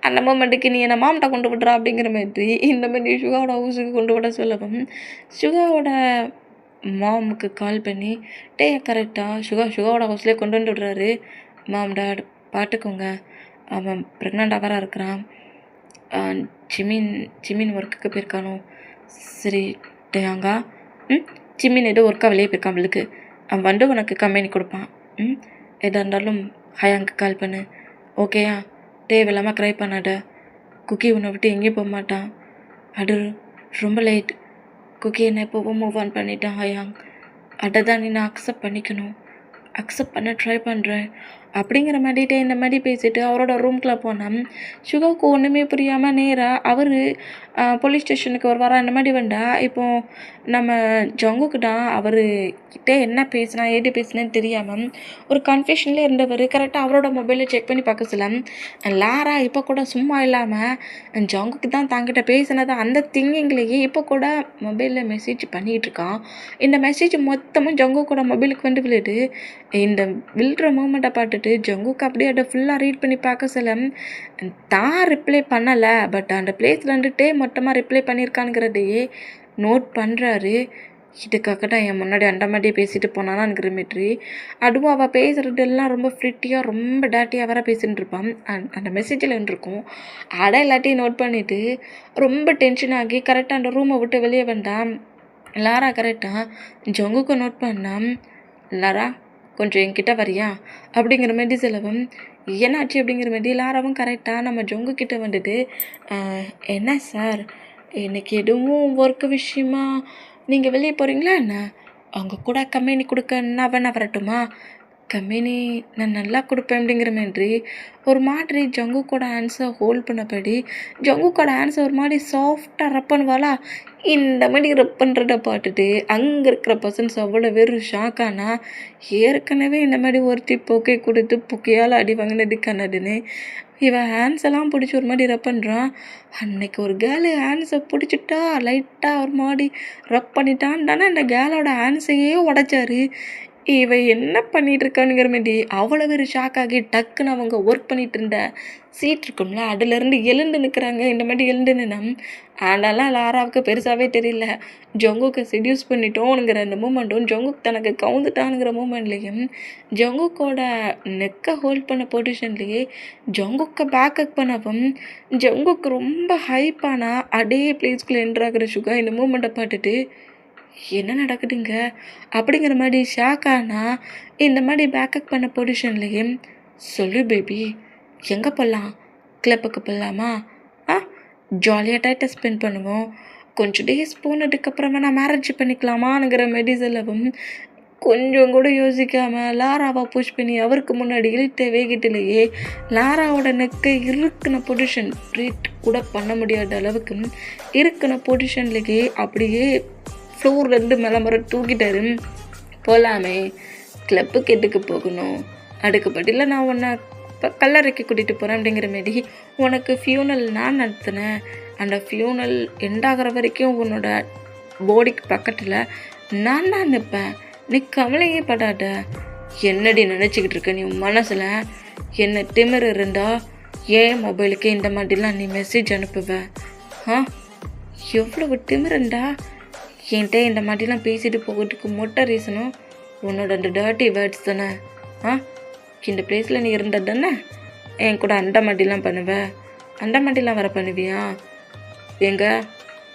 அந்த மூமெண்ட்டுக்கு நீ என்னை மாமட்டை கொண்டு விட்றா அப்படிங்கிற மாதிரி இந்த மாதிரி சுகாவோட ஹவுஸுக்கு கொண்டு விட சொல்லவும் சுகாவோட மாமுக்கு கால் பண்ணி டே கரெக்டாக சுகாவோட ஹவுஸ்லேயே கொண்டு வந்து விடுறாரு. மாம் டாட் பார்த்துக்கோங்க, அவன் ப்ரெக்னெண்ட் அவராக இருக்கிறான், ஜிமின் ஒர்க்குக்கு போயிருக்கானோ, சரி டேயாங்கா ஜிமின் ஏதோ ஒர்க்காக வெளியே போயிருக்கான், அவளுக்கு அவன் வந்து உனக்கு கம்பெனி கொடுப்பான், எதாக இருந்தாலும் ஹயாங்க்கு கால் பண்ணு, ஓகேயா, தேவையில்லாமல் க்ரை பண்ணாட, குக்கி உன்னை விட்டு எங்கேயும் போக மாட்டான், அது ரொம்ப லைட், குக்கி என்னை எப்போவும் மூவ் ஆன் பண்ணிட்டான் ஹயாங், அதை தான் நீ நான் அக்செப்ட் பண்ண ட்ரை பண்ணுறேன் அப்படிங்கிற மாதிரிட்டே இந்த மாதிரி பேசிட்டு அவரோட ரூம்குள்ளே போனால் சுகாவுக்கு ஒன்றுமே புரியாமல் நேராக அவர் போலீஸ் ஸ்டேஷனுக்கு வருவாரா. இந்த மாதிரி வேண்டா இப்போது நம்ம ஜங்குக்கு தான் அவர்கிட்ட என்ன பேசினா ஏது பேசினேன்னு தெரியாமல் ஒரு கன்ஃபியூஷன்லேயே இருந்தவர் கரெக்டாக அவரோட மொபைலை செக் பண்ணி பார்க்க சொல்ல லாரா இப்போ கூட சும்மா இல்லாமல் ஜங்குக்கு தான் தாங்கிட்ட பேசினது அந்த திங்கிங்லேயே இப்போ கூட மொபைலில் மெசேஜ் பண்ணிகிட்டு இருக்கான். இந்த மெசேஜ் மொத்தமும் ஜங்குக்கோட மொபைலுக்கு வந்து விழுது. இந்த விழுற மூமெண்ட்டை பார்த்துட்டு ஜங்குக்கு அப்படியே அதை ஃபுல்லாக ரீட் பண்ணி பார்க்க சொல்ல தான் ரிப்ளை பண்ணலை, பட் அந்த பிளேஸில் வந்துட்டே மொத்தமாக ரிப்ளை பண்ணியிருக்கானுங்கிறதையே நோட் பண்ணுறாரு. இதுக்காக தான் என் முன்னாடி அந்த மாதிரியே பேசிட்டு போனானான்ங்கிற மாரி அதுவும் அவள் பேசுகிறதெல்லாம் ரொம்ப ஃப்ரிட்டியாக ரொம்ப டேட்டியாக வேற பேசிகிட்டு இருப்பான். அந்த மெசேஜில் இருக்கும் அதை எல்லாத்தையும் நோட் பண்ணிவிட்டு ரொம்ப டென்ஷன் ஆகி கரெக்டாக அந்த ரூமை விட்டு வெளியே வந்தான். லாரா கரெக்டாக ஜங்குக்கு நோட் பண்ணான், லாரா கொஞ்சம் என்கிட்ட வரியா அப்படிங்கிற மாதிரி செலவும் என்னாச்சு அப்படிங்கிற மாதிரி லாராவும் கரெக்டாக நம்ம ஜொங்கு கிட்ட வந்துட்டு என்ன சார் இன்றைக்கி எதுவும் ஒர்க்கு விஷயமா நீங்கள் வெளியே போகிறீங்களா என்ன, அவங்க கூட கம்பெனி கொடுக்க நான் வரட்டுமா, கம்பெனி நான் நல்லா கொடுப்பேன் அப்படிங்கிற மாதிரி ஒரு மாதிரி ஜங்குக்கோட ஆன்சர் ஹோல்ட் பண்ணபடி ஜங்குக்கோட ஆன்சர் ஒரு மாதிரி சாஃப்டாக ரப் பண்ணுவாளா. இந்த மாதிரி ரப் பண்ணுறத பார்த்துட்டு அங்கே இருக்கிற பர்சன்ஸ் அவ்வளோ வெறும் ஷாக்கானா ஏற்கனவே இந்த மாதிரி ஒருத்தி பொக்கை கொடுத்து பொக்கையால் அடி வாங்கினது கண்ணதுன்னு இவன் ஹேண்ட்ஸ் எல்லாம் பிடிச்சி ஒரு மாதிரி ரப் பண்ணுறான். அன்னைக்கு ஒரு கேர்ளு ஹேண்ட்ஸை பிடிச்சிட்டா லைட்டாக ஒரு மாதிரி ரப் பண்ணிட்டான் தானே அந்த கேர்ளோட ஹேண்ட்ஸையே உடைச்சாரு. இவன் என்ன பண்ணிகிட்டு இருக்கானுங்கிற மாதிரி அவ்வளோ பேர் ஷாக் ஆகி டக்குன்னு அவங்க ஒர்க் பண்ணிகிட்டு இருந்த சீட் இருக்கும்ல அதுலேருந்து எழுந்து நிற்கிறாங்க. இந்த மாதிரி எழுந்து நின்னா ஆனாலாம் லாராவுக்கு பெருசாகவே தெரியல. ஜங்குக்கு செடியூஸ் பண்ணிட்டோனுங்கிற அந்த மூமெண்ட்டும் ஜங்குக்கு தனக்கு கவுந்துட்டானுங்கிற மூமெண்ட்லேயும் ஜங்குக்கோட நெக்கை ஹோல்ட் பண்ண பொசிஷன்லேயே ஜங்குக்கை பேக்கப் பண்ணவும் ஜங்குக்கு ரொம்ப ஹைப்பானா அதே பிளேஸ்குள்ளே என்ட்ராகிற சுகா இந்த மூமெண்ட்டை பார்த்துட்டு என்ன நடக்குதுங்க அப்படிங்கிற மாதிரி ஷாக்கானா இந்த மாதிரி பேக்கப் பண்ண பொசிஷன்லேயே சொல்லு பேபி எங்கே போகலாம், கிளப்புக்கு போகலாமா, ஜாலியாக டைட்டை ஸ்பெண்ட் பண்ணுவோம், கொஞ்சம் டேஸ் போனதுக்கப்புறமா நான் மேரேஜ் பண்ணிக்கலாமாங்கிற மாரி சொல்லவும் கொஞ்சம் கூட யோசிக்காமல் லாராவை புஷ் பண்ணி அவருக்கு முன்னாடி இழுத்த வேகத்திலேயே லாராவோட நெக்கை இருக்குன பொசிஷன் ப்ரீத் கூட பண்ண முடியாத அளவுக்கு இருக்குன பொசிஷன்லேயே அப்படியே ஃப்ளோர்லேருந்து மேலே தூக்கிட்டாரு. போகலாமே, கிளப்பு கெட்டுக்கு போகணும், அடுக்குப்பட்டியில் நான் உன்னை கல்லறைக்கு கூட்டிகிட்டு போகிறேன் அப்படிங்கிற மாரி உனக்கு ஃபியூனல் நான் நடத்தினேன். அந்த ஃபியூனல் எண்டாகிற வரைக்கும் உன்னோட பாடிக்கு பக்கத்தில் நான் தான் நிற்பேன், நீ கவலையே படாத. என்னடி நினச்சிக்கிட்டு இருக்க நீ மனசில்? என்ன திமிரு இருந்தா ஏன் மொபைலுக்கு இந்த மாதிரிலாம் நீ மெசேஜ் அனுப்புவ? எவ்வளவு திமிருண்டா என்கிட்ட இந்த மாதிரிலாம் பேசிட்டு போகிறதுக்கு மொட்டை ரீசனும் உன்னோட அந்த டர்ட்டி வேர்ட்ஸ் தானே. இந்த பிளேஸில் நீ இருந்தது தானே என் கூட அந்த மாதிரிலாம் பண்ணுவேன், அந்த மாதிரிலாம் வர பண்ணுவியா? எங்க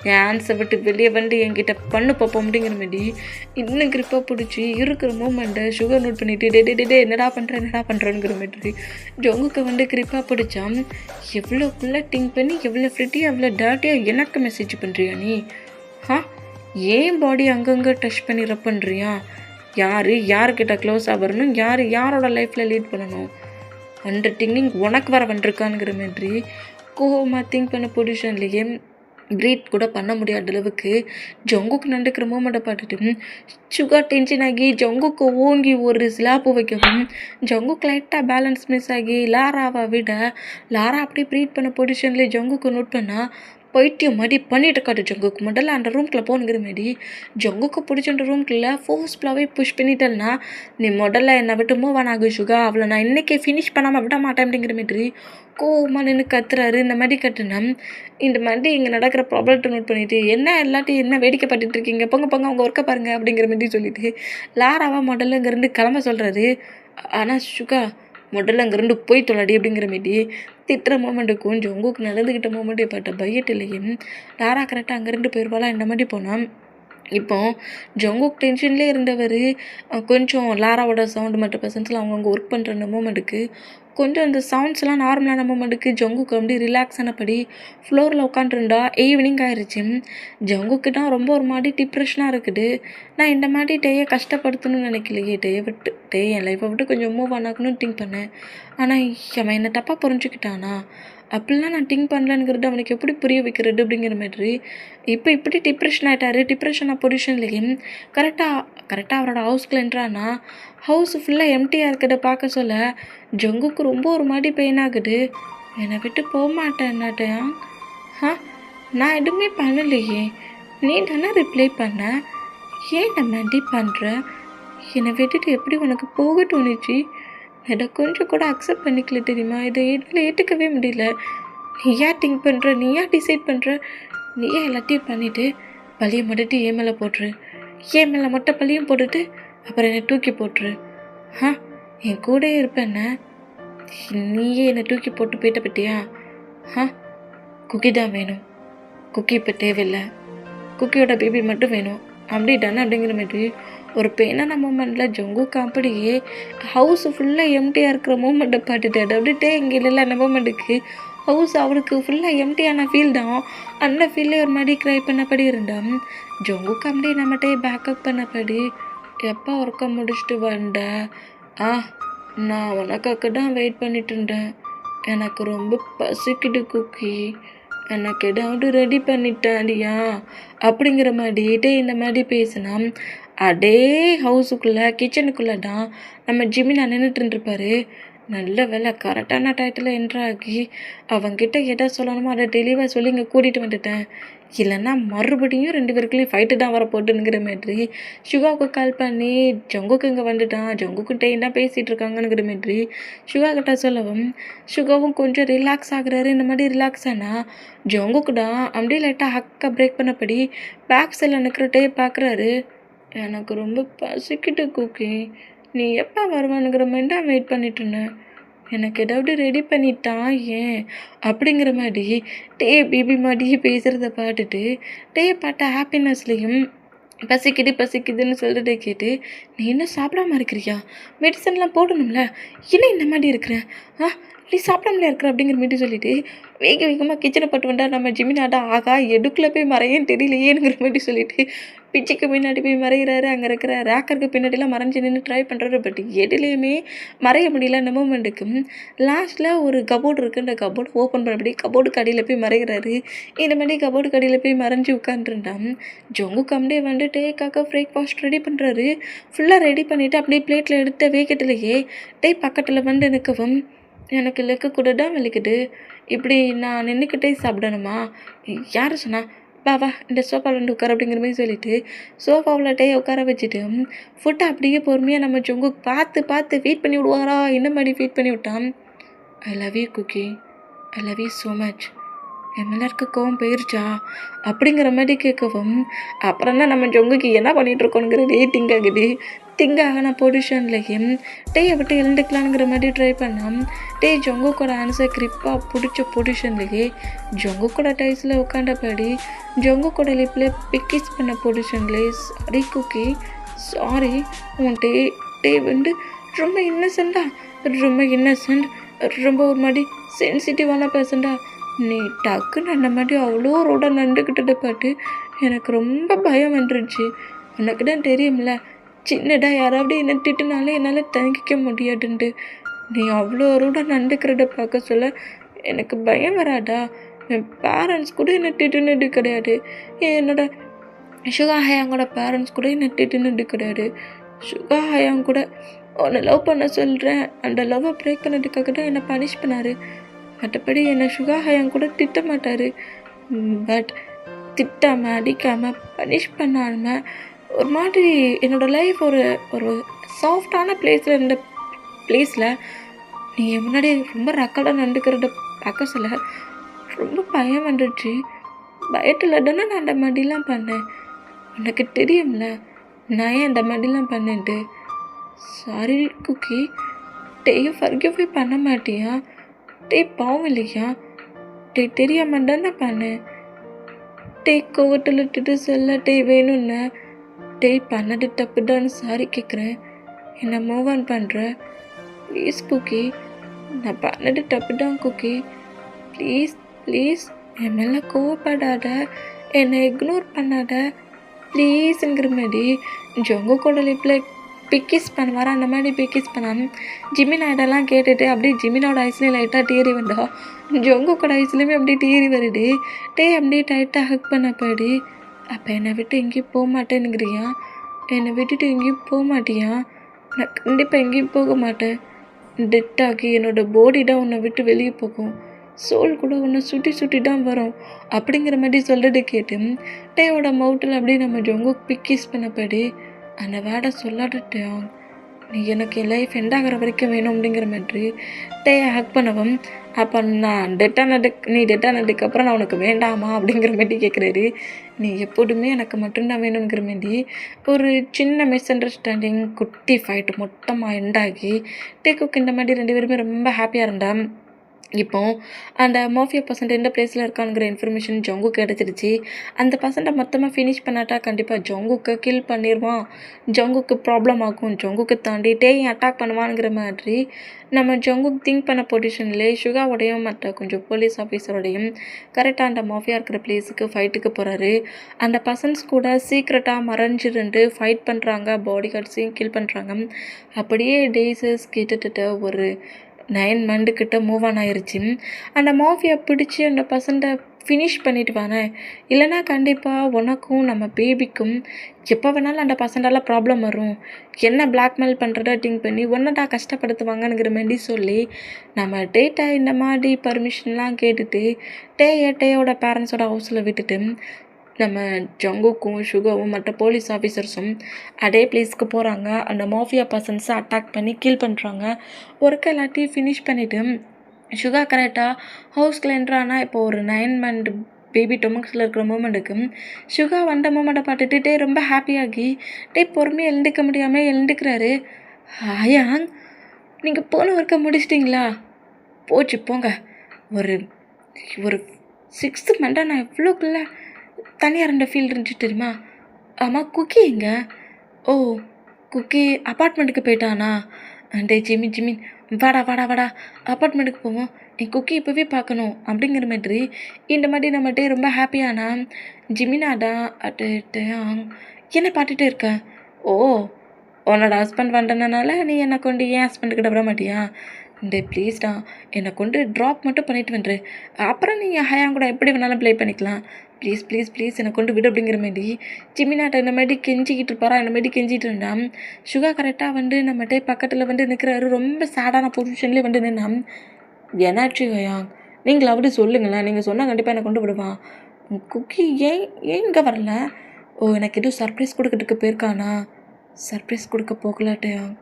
என் ஆன்ஸை விட்டு வெளியே வந்து என்கிட்ட பண்ணு பார்ப்போம் அப்படிங்கிற மாதிரி இன்னும் கிரிப்பாக பிடிச்சி இருக்கிற மூமெண்ட்டை சுகர் நோட் பண்ணிவிட்டு டே என்னடா பண்ணுறேங்கிற மாதிரி ஜொங்குக்கு வந்து கிரிப்பாக பிடிச்சான். எவ்வளோக்குள்ளே திங்க் பண்ணி எவ்வளோ ஃப்ரிட்டியாக எவ்வளோ டேர்ட்டியாக எனக்கு மெசேஜ் பண்ணுறியா நீ? ஏன் பாடி அங்கங்கே டச் பண்ணி ரப் பண்ணுறியா? யாருக்கிட்ட க்ளோஸாக வரணும், யாரோட லைஃப்பில் லீட் பண்ணணும், அந்த திங்கிங் உனக்கு வர வந்துருக்கானுங்கிற மாதிரி கோவமாக திங்க் பண்ண பொசிஷன்லேயே ப்ரீத் கூட பண்ண முடியாத அளவுக்கு ஜொங்குக்கு நடக்கிற மூமெண்ட்டை பார்த்துட்டு சுகர் டென்ஷன் ஆகி ஜொங்குக்கு ஓங்கி ஒரு ஸ்லாப்பு வைக்கவும் ஜொங்குக்கு லைட்டாக பேலன்ஸ் மிஸ் ஆகி லாராவை விட லாரா அப்படியே ப்ரீத் பண்ண பொசிஷன்லேயே ஜொங்குக்கு நோட் பண்ணால் பைத்தியம் மாதிரி பண்ணிட்டு காட்டு ஜொங்குக்கு முதல்ல அந்த ரூம்குள்ளே போகணுங்கிற மாரி ஜொங்குக்கு பிடிச்ச ரூம்குள்ளே ஃபோர்ஸ்ஃபுல்லாகவே புஷ் பண்ணிட்டேன்னா நீ முதல்ல என்னை விட்டு மூவ் ஆனாகு சுகா, அவளை நான் இன்றைக்கே ஃபினிஷ் பண்ணாமல் விட மாட்டேன் அப்படிங்கிற மாதிரி கோவமாக நின்று கத்துறாரு. இந்த மாதிரி கட்டுனா இந்த மாதிரி இங்கே நடக்கிற ப்ராப்ளத்தை நோட் பண்ணிவிட்டு என்ன எல்லாத்தையும் என்ன வேடிக்கை பார்த்துட்டு இருக்கீங்க, பொங்க அவங்க ஒர்க்கை பாருங்கள் அப்படிங்கிற மாதிரி சொல்லிவிட்டு லாராவா முதல்ல இங்கேருந்து கிளம்ப சொல்கிறாரு. ஆனால் சுகா முதல்ல அங்கேருந்து போய் தொலாடி அப்படிங்கிற மாரி திட்டுற மூமெண்ட்டுக்கும் ஜொங்குக்கு நடந்துக்கிட்ட மூமெண்ட்டை பார்த்த பயட்டிலையும் லாரா கரெக்டாக அங்கேருந்து போயிடுவாளா இந்த மாதிரி போனால் இப்போ ஜொங்குக் டென்ஷன்லேயே இருந்தவர் கொஞ்சம் லாராவோட சவுண்டு மற்ற பர்சன்ஸில் அவங்கவுங்க ஒர்க் பண்ணுற அந்த மூமெண்ட்டுக்கு கொஞ்சம் அந்த சவுண்ட்ஸ்லாம் நார்மலான மூமெண்ட்டுக்கு ஜொங்குக்கு அப்படி ரிலாக்ஸ் ஆனபடி ஃப்ளோரில் உட்காந்துருந்தா ஈவினிங் ஆயிடுச்சு. ஜொங்குக்கு தான் ரொம்ப ஒரு மாதிரி டிப்ரெஷனாக இருக்குது. நான் இந்த மாதிரி டேயை கஷ்டப்படுத்தணும்னு நினைக்கலையே, டே என் லைஃப்பை விட்டு கொஞ்சம் மூவ் ஆனாக்கணும்னு திங்க் பண்ணேன். ஆனால் அவன் என்னை தப்பாக புரிஞ்சுக்கிட்டானா? அப்படிலாம் நான் திங்க் பண்ணலங்கிறது அவனுக்கு எப்படி புரிய வைக்கிறது அப்படிங்கிற மாதிரி இப்போ இப்படி டிப்ரெஷன் ஆகிட்டாரு. டிப்ரெஷனாக பொசிஷன்லேயும் கரெக்டாக அவரோட ஹவுஸ்க்குள்ள என்ட்ரானா ஹவுஸ் ஃபுல்லாக எம்டியாக இருக்கிறத பார்க்க சொல்ல ஜொங்குக்கு ரொம்ப ஒரு மாதிரி பெயின் ஆகுது. என்னை விட்டு போக மாட்டேன்னாட்டையா? நான் எதுவுமே பண்ணலையே, நீ தானே ரிப்ளை பண்ண, ஏன் நான் மாதிரி பண்ணுற? என்னை விட்டுட்டு எப்படி உனக்கு போக தோணுச்சு? இதை கொஞ்சம் கூட அக்செப்ட் பண்ணிக்கல தெரியுமா? இதை எதில் ஏற்றுக்கவே முடியல. நீ ஏன் திங்க் பண்ணுற, நீ ஏன் டிசைட் பண்ணுற, நீ ஏன் எல்லாத்தையும் பண்ணிவிட்டு பழியை மட்டுட்டு ஏன் மேலே போட்டுரு, ஏன் மேலே மொட்டை பழியும் போட்டுட்டு அப்புறம் என்னை தூக்கி போட்டுரு. என் கூடயே இருப்பேன்ன, நீயே என்னை தூக்கி போட்டு போயிட்ட பற்றியா? குக்கி தான் வேணும், குக்கி இப்போ தேவையில்லை, குக்கியோட பேபி மட்டும் வேணும் அப்படின்ட்டானே அப்படிங்கிற மாதிரி ஒரு பெயினான மூமெண்ட்டில் ஜொங்குக்கு அப்படியே ஹவுஸ் ஃபுல்லாக எம்டியாக இருக்கிற மூமெண்ட்டை பார்த்துட்டாரு. அப்படின்ட்டே இங்கே இல்லை அந்த மூமெண்ட்டுக்கு ஹவுஸ் அவளுக்கு ஃபுல்லாக எம்டியான ஃபீல் தான். அந்த ஃபீல்லே ஒரு மாதிரி க்ரை பண்ணபடி இருந்தான். ஜொங்குக்கு அப்படியே நம்மகிட்டே பேக்கப் பண்ணபடி எப்போ ஒர்க்கை முடிச்சுட்டு வந்தேன்? நான் உனக்காக தான் வெயிட் பண்ணிட்டு இருந்தேன், எனக்கு ரொம்ப பசிக்குது குக்கி, எனக்கு ஏதாவது ரெடி பண்ணிட்டாண்டியா அப்படிங்கிற மாதிரிட்டே இந்த மாதிரி பேசினா அதே ஹவுஸுக்குள்ளே கிச்சனுக்குள்ளே தான் நம்ம ஜிமினா நின்றுட்டு இருப்பார். நல்ல வேலை கரெக்டான டயத்தில் என்ட்ராகி அவங்கிட்ட எதை சொல்லணுமோ அதை தெளிவாக சொல்லி இங்கே கூட்டிகிட்டு வந்துட்டேன். இல்லைன்னா மறுபடியும் 2 பேருக்குள்ளேயும் ஃபைட்டு தான் வரப்போட்டுங்கிற மாதிரி சுகாவுக்கு கால் பண்ணி ஜொங்குக்கு இங்கே வந்துட்டான், ஜொங்குக்கிட்டே என்ன பேசிகிட்டு இருக்காங்கங்கிற மாதிரி சுகா கிட்ட சொல்லவும் சுகாவும் கொஞ்சம் ரிலாக்ஸ் ஆகுறாரு. இந்த மாதிரி ரிலாக்ஸ் ஆனால் ஜொங்குக்கு தான் அப்படியே லைட்டாக ஹக்கை பிரேக் பண்ணபடி பேக் சைடில் நிற்கிறட்டே பார்க்குறாரு. எனக்கு ரொம்ப பசிக்கிட்டு குக்கி, நீ எப்போ வருவானுங்கிற மாதிரி தான் வெயிட் பண்ணிட்டு இருந்தேன், எனக்கு ஏதாவது ரெடி பண்ணிட்டான் ஏன் அப்படிங்கிற மாதிரி பேபி மாதிரி பேசுகிறத பார்த்துட்டு பார்த்த ஹாப்பினஸ்லேயும் பசிக்குதுன்னு சொல்லிட்டு கேட்டு நீ என்ன சாப்பிடாம இருக்கிறியா, மெடிசன்லாம் போடணும்ல, என்ன இந்த மாதிரி இருக்கிறேன், நீ சாப்பிடாமலே இருக்கிற அப்படிங்கிற மாரி சொல்லிட்டு வேக வேகமாக கிச்சனை பட்டு வந்தா நம்ம ஜிமினாட்டா ஆகா எடுக்குள்ளே போய் மறையன்னு தெரியலையேங்கிற மாதிரி சொல்லிட்டு பிச்சுக்கு பின்னாடி போய் மறைகிறாரு. அங்கே இருக்கிற ரேக்கருக்கு பின்னாடிலாம் மறைஞ்சு நின்று ட்ரை பண்ணுறாரு. பட் எதுலேயுமே மறைய முடியல அந்த மூமெண்ட்டுக்கு. லாஸ்ட்டில் ஒரு கபோர்டு இருக்குது. அந்த கபோர்டு ஓப்பன் பண்ணபடி கபோர்டுக்கு அடியில் போய் மறைகிறாரு. இந்த மாதிரி கபோர்டுக்கு அடியில் போய் மறைஞ்சு உட்காந்துருந்தான். ஜொங்குக்கு அப்படியே வந்துட்டு டேக்காக பிரேக்ஃபாஸ்ட் ரெடி பண்ணுறாரு. ஃபுல்லாக ரெடி பண்ணிவிட்டு அப்படியே பிளேட்டில் எடுத்த வேகத்துலேயே பக்கத்தில் வந்து நிற்கவும் எனக்கு லெக்கு கூட தான் வலிக்குது. இப்படி நான் நின்றுக்கிட்டே சாப்பிடணுமா? யார் சொன்னா? வா வா இந்த சோஃபாவில் வந்து உட்கார அப்படிங்கிற மாதிரி சொல்லிட்டு சோஃபாவில் உட்கார வச்சுட்டு ஃபுட்டை அப்படியே பொறுமையாக நம்ம ஜொங்கு பார்த்து பார்த்து ஃபீட் பண்ணி விடுவாரா இந்த மாதிரி ஃபீட் பண்ணி விட்டான். I love you cookie, I love you so much. என் மேலே இருக்க கோவம் போயிருச்சா அப்படிங்கிற மாதிரி கேட்கவும் அப்புறம் தான் நம்ம ஜொங்குக்கு என்ன பண்ணிகிட்ருக்கோங்கிறதே திங்காகின பொசிஷன்லையும் விட்டு எழுந்துக்கலாங்கிற மாதிரி ட்ரை பண்ணான். ஜொங்கு கூட ஆன்சர் கிரிப்பாக பிடிச்ச பொசிஷன்லேயே ஜொங்கு கூட டைஸில் உட்காண்டபடி ஜொங்கு கூட லிப்பில் பிக்கிஸ் பண்ண பொசிஷன்லேயே சாரி குக்கி சாரி உன் வந்து ரொம்ப இன்னசென்ட் ரொம்ப ஒரு மாதிரி சென்சிட்டிவான பர்சன்டா. நீ டக்குன்னு அந்த மாதிரி அவ்வளோ ரோட நண்டுக்கிட்டதை பார்த்து எனக்கு ரொம்ப பயம் வந்துருச்சு. உனக்கு தான் தெரியும்ல சின்னடா யாராவது என்ன திட்டுனாலே என்னால் தங்கிக்க முடியாதுன்ட்டு. நீ அவ்வளோ ரோட நண்டுக்கிறத பார்க்க சொல்ல எனக்கு பயம் வராதா? என் பேரண்ட்ஸ் கூட என்ன திட்டுனது கிடையாது. என்னோட சுகா ஹயாங்கோட பேரண்ட்ஸ் கூட என்ன திட்டுனது கிடையாது. சுகா ஹயாங் கூட உன்னை லவ் பண்ண சொல்கிறேன் அந்த லவ்வை பிரேக் பண்ணதுக்காக தான் என்னை பனிஷ் பண்ணார். மற்றபடி என்னை சுகா ஹயாங் கூட திட்ட மாட்டார். பட் திட்டாமல் அடிக்காமல் பனிஷ் பண்ணாமல் ஒரு மாதிரி என்னோடய லைஃப் ஒரு சாஃப்டான பிளேஸில் இருந்த பிளேஸில் நீ முன்னாடி ரொம்ப ரக்கடாக நண்டுக்கிறத பார்க்க சொல்ல ரொம்ப பயம் வந்துடுச்சு. பயத்தில் தானே நான் அந்த மாதிரிலாம் பண்ணேன். உனக்கு தெரியும்ல நான் ஏன் அந்த மாதிரிலாம் பண்ணேன்ட்டு. சாரி குக்கி, ஃபர்கிவே பண்ண மாட்டியா? பாவம் இல்லையா? தெரியாமல் தானே பண்ணேன். கோவத்தில் விட்டுட்டு சொல்ல வேணும்னு பண்ணது தப்பு தான் சாரி கேட்குறேன். என்னை மூவ் ஆன் பண்ணுறேன் ப்ளீஸ் குக்கி. நான் பண்ணது தப்பு தான் குக்கி. ப்ளீஸ் என் மேலே கோவப்படாத, என்னை இக்னோர் பண்ணாத ப்ளீஸுங்கிற மாதிரி ஜொங்கு கூட லிப்பில் பிக்கிஸ் பண்ணுவார். அந்த மாதிரி பிக்கிஸ் பண்ணான். ஜிமினாய்டெல்லாம் கேட்டுட்டு அப்படியே ஜிமினோட ஐஸ்லேயும் லைட்டாக டீரி வந்தா. ஜொங்கு கூட ஐஸ்லேயுமே அப்படியே டீரி வருது. அப்படியே டைட்டாக ஹக் பண்ணப்படி அப்போ என்னை விட்டு எங்கேயும் போக மாட்டேனுங்கிறியா? என்னை விட்டுட்டு எங்கேயும் போக மாட்டியா? நான் கண்டிப்பாக எங்கேயும் போக மாட்டேன். டெட்டாகி என்னோடய பாடி தான் உன்னை விட்டு வெளியே போகும். சோல் கூட உன்னை சுட்டி தான் வரும் அப்படிங்கிற மாதிரி சொல்கிறது கேட்டு மவுட்டில் அப்படியே நம்ம ஜொங்கு பிக்கிஸ் பண்ணப்படி அந்த வேடை சொல்லாட்டுட்டான். நீ எனக்கு என் லைஃப் எண்டாகிற வரைக்கும் வேணும் அப்படிங்கிற மாதிரி ஹக் பண்ணவும் அப்போ நான் நீ டெட்டானதுக்கப்புறம் நான் உனக்கு வேண்டாமா அப்படிங்கிற மாதிரி கேட்குறாரு. நீ எப்போதுமே எனக்கு மட்டும்தான் வேணுங்கிற மாதிரி ஒரு சின்ன மிஸ் அண்டர்ஸ்டாண்டிங் குட்டி ஃபைட் மொத்தமாக எண்டாகி குக் இந்த மாதிரி 2 பேருமே ரொம்ப ஹாப்பியாக இருந்தான். இப்போ அந்த மாஃபியா பர்சன்ட் எந்த பிளேஸில் இருக்கானுங்கிற இன்ஃபர்மேஷன் ஜொங்கு கிடச்சிருச்சு. அந்த பர்சன்ட்டை மொத்தமாக ஃபினிஷ் பண்ணாட்டா கண்டிப்பாக ஜொங்குக்கு கில் பண்ணிடுவான். ஜொங்குக்கு ப்ராப்ளம் ஆகும். ஜொங்குக்கு தாண்டிட்டே அட்டாக் பண்ணுவானுங்கிற மாதிரி நம்ம ஜொங்குக்கு திங்க் பண்ண பொசிஷன்லேயே சுகாவோடையும் மற்ற கொஞ்சம் போலீஸ் ஆஃபீஸரோடையும் கரெக்டாக அந்த மாஃபியா இருக்கிற பிளேஸுக்கு ஃபைட்டுக்கு போகிறாரு. அந்த பர்சன்ஸ் கூட சீக்ரெட்டாக மறைஞ்சிருந்து ஃபைட் பண்ணுறாங்க. பாடி கார்ட்ஸையும் கில் பண்ணுறாங்க. அப்படியே டேஸஸ் கிட்டத்தட்ட ஒரு 9 மந்த்துக்கிட்ட மூவ் ஆன் ஆயிடுச்சு. அந்த மாஃபியா பிடிச்சி அந்த பர்சன்ட்டை ஃபினிஷ் பண்ணிட்டு வரேன். இல்லைனா கண்டிப்பாக உனக்கும் நம்ம பேபிக்கும் எப்போ வேணாலும் அந்த பர்சன்டால் ப்ராப்ளம் வரும். என்ன பிளாக்மெயில் பண்ணுறதா திங்க் பண்ணி ஒன்னடா கஷ்டப்படுத்துவாங்கங்கிற மாதிரி சொல்லி நம்ம இந்த மாதிரி பர்மிஷன்லாம் கேட்டுட்டு டேயோட பேரண்ட்ஸோட ஹவுஸில் விட்டுட்டு நம்ம ஜங்குக்கும் சுகாவும் மற்ற போலீஸ் ஆஃபீஸர்ஸும் அதே பிளேஸ்க்கு போகிறாங்க. அந்த மாஃபியா பர்சன்ஸை அட்டாக் பண்ணி கில் பண்ணுறாங்க. ஒர்க் எல்லாத்தையும் ஃபினிஷ் பண்ணிவிட்டு சுகா கரெக்டாக ஹவுஸ்க்குள்ள என்ட்ரானா இப்போ ஒரு 9 மந்த் பேபி டொமக்ஸில் இருக்கிற மூமெண்ட்டுக்கு சுகா வந்த மூமெண்ட்டை பார்த்துட்டு ரொம்ப ஹாப்பியாகி பொறுமையாக எழுந்துக்க முடியாமல் எழுந்துக்கிறாரு. ஹயாங், நீங்கள் போன ஒர்க்கை முடிச்சிட்டிங்களா? போச்சு போங்க. ஒரு ஒரு 6 மந்த்தாக நான் எவ்வளோக்குள்ள தனியாக 2 ஃபீல் இருந்துச்சு தெரியுமா? ஆமாம், குக்கி எங்க? ஓ, குக்கி அப்பார்ட்மெண்ட்டுக்கு போயிட்டானா? ஜிமின் வாடா வாடா வாடா அப்பார்ட்மெண்ட்டுக்கு போவோம், என் குக்கி இப்போவே பார்க்கணும் அப்படிங்கிற மாதிரி இந்த மாதிரி நம்மகிட்ட ரொம்ப ஹாப்பியானா ஜிமினாடா அட்டாங் என்ன பாட்டுட்டே இருக்க. ஓ, உன்னோட ஹஸ்பண்ட் வந்துட்டனால நீ என்னை கொண்டு ஏன் ஹஸ்பண்டுக்கிட்ட விட மாட்டியா? டே ப்ளீஸ்டா, என்னை கொண்டு ட்ராப் மட்டும் பண்ணிட்டு வந்துரு, அப்புறம் நீ ஹயான் கூட எப்படி வேணாலும் ப்ளே பண்ணிக்கலாம். ப்ளீஸ் ப்ளீஸ் ப்ளீஸ் என்னை கொண்டு விடு அப்படிங்கிற மாதிரி ஜிமினாட்ட இந்த மாதிரி கெஞ்சிக்கிட்டு இருப்பாரா, இந்த மாதிரி கெஞ்சிட்டு இருந்தான். சுகா கரெக்டாக வந்து நம்மகிட்ட பக்கத்தில் வந்து நிற்கிறாரு, ரொம்ப சேடான பொசிஷன்லேயே வந்து நின்னான். என்னாச்சு ஹயாங், நீங்களாவது சொல்லுங்களேன், நீங்கள் சொன்னால் கண்டிப்பாக என்னை கொண்டு விடுவான். குக்கி ஏன் ஏன் இங்கே வரல? ஓ, எனக்கு எதுவும் சர்ப்ரைஸ் கொடுக்கறதுக்கு போயிருக்கானா? சர்ப்ரைஸ் கொடுக்க போகலாட்டையாங்,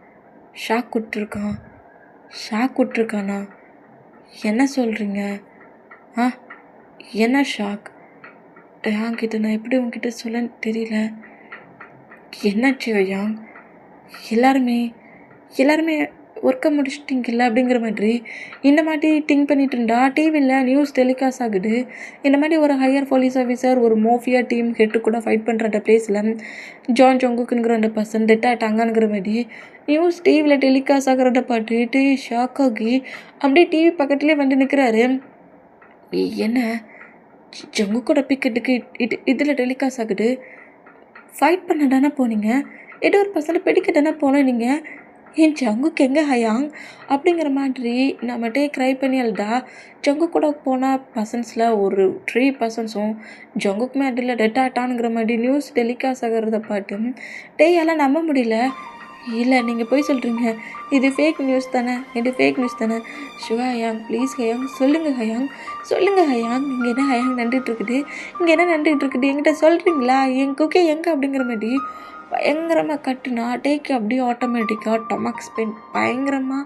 ஷாக் கொடுத்துருக்கான். ஷாக் விட்ருக்கானா? என்ன சொல்கிறீங்க? ஆ, என்ன ஷாக்? யாங்கிட்ட நான் எப்படி உங்ககிட்ட சொல்லன்னு தெரியல. என்னாச்சு ஐயாங்? எல்லாருமே ஒர்க்கை முடிச்சிட்டிங்கல்ல அப்படிங்கிற மாதிரி இந்த மாதிரி திங்க் பண்ணிட்டு இருந்தா டிவியில் நியூஸ் டெலிகாஸ்ட் ஆகுது. இந்த மாதிரி ஒரு ஹையர் போலீஸ் ஆஃபீஸர் ஒரு மோஃபியா டீம் ஹெட்டு கூட ஃபைட் பண்ணுற அந்த பிளேஸில் ஜான் ஜொங்குக்குங்கிற அந்த பர்சன் டெட் ஆகிட்டாங்கிற மாதிரி நியூஸ் டிவியில் டெலிகாஸ்ட் ஆகிறத பார்த்துட்டு ஷாக் ஆகி அப்படியே டிவி பக்கத்துலேயே வந்து நிற்கிறாரு. என்ன ஜங்கு கூட பிக்கெட்டுக்கு இதில் டெலிகாஸ்ட் ஆகுது, ஃபைட் பண்ண தானே போனீங்க, ஏதோ ஒரு பர்சனை பிடிக்க தானே போனேன் நீங்கள், என் ஜங்குக்கு எங்கே ஹயாங் அப்படிங்கிற மாதிரி நம்மகிட்டே க்ரை பண்ணி அழுதா. ஜங்கு கூட போன பர்சன்ஸில் ஒரு 3 பர்சன்ஸும் ஜங்குக்குமே அதில் டெட் ஆட்டானுங்கிற மாதிரி நியூஸ் டெலிகாஸ்ட் ஆகிறத பார்த்து டேயெல்லாம் நம்ப முடியல. இல்லை, நீங்கள் போய் சொல்கிறீங்க, இது ஃபேக் நியூஸ் தானே, இது ஃபேக் நியூஸ் தானே. ஷுவா ஹயாங், ப்ளீஸ் ஹயாங், சொல்லுங்கள் ஹயாங், சொல்லுங்கள் ஹயாங், இங்கே என்ன ஹயாங் நண்டுகிட்ருக்குது, இங்கே என்ன நண்டுகிட்ருக்குது, என்கிட்ட சொல்கிறீங்களா, என் குக்கே எங்கே அப்படிங்கிற மாதிரி பயங்கரமாக கட்டுனா டேக்கு அப்படியே ஆட்டோமேட்டிக்காக டொமக்ஸ் பெயின் பயங்கரமாக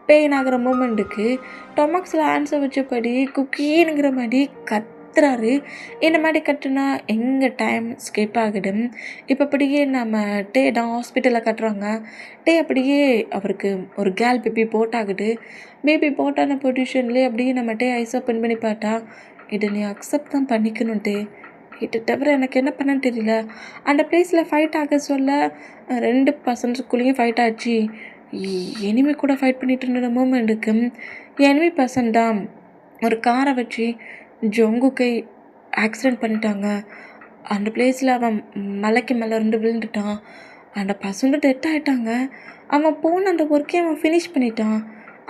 பெயின் ஆகிற மூமெண்ட்டுக்கு டொமக்ஸில் ஆன்சர் வச்சபடி குக்கீனுங்கிற மாதிரி கத்துறாரு. இந்த மாதிரி கட்டுனா எங்கே டைம் ஸ்கிப் ஆகிடு. இப்போ அப்படியே நம்ம டே தான் ஹாஸ்பிட்டலில் கட்டுறாங்க. டே அப்படியே அவருக்கு ஒரு கேர்ள் பேபி போட்டாகுது. பேபி போட்டான பொசிஷன்லேயே அப்படியே நம்ம டே ஐஸ் ஓப்பன் பண்ணி பார்த்தா, இதை நீ அக்செப்ட் தான் பண்ணிக்கணுன்ட்டு, இதை தவிர எனக்கு என்ன பண்ணன்னு தெரியல. அந்த பிளேஸில் ஃபைட் ஆக சொல்ல 2 பர்சன்ஸுக்குள்ளேயும் ஃபைட் ஆச்சு. எனிமி கூட ஃபைட் பண்ணிட்டு இருந்த மூமெண்ட்டுக்கு எனிமி பர்சன் தான் ஒரு காரை வச்சு ஜொங்குக்கை ஆக்சிடெண்ட் பண்ணிட்டாங்க. அந்த பிளேஸில் அவன் மலைக்கு மேலே இருந்து விழுந்துட்டான். அந்த பசங்க டெத் ஆகிட்டாங்க. அவன் போன அந்த ஒர்க்கே அவன் ஃபினிஷ் பண்ணிட்டான்.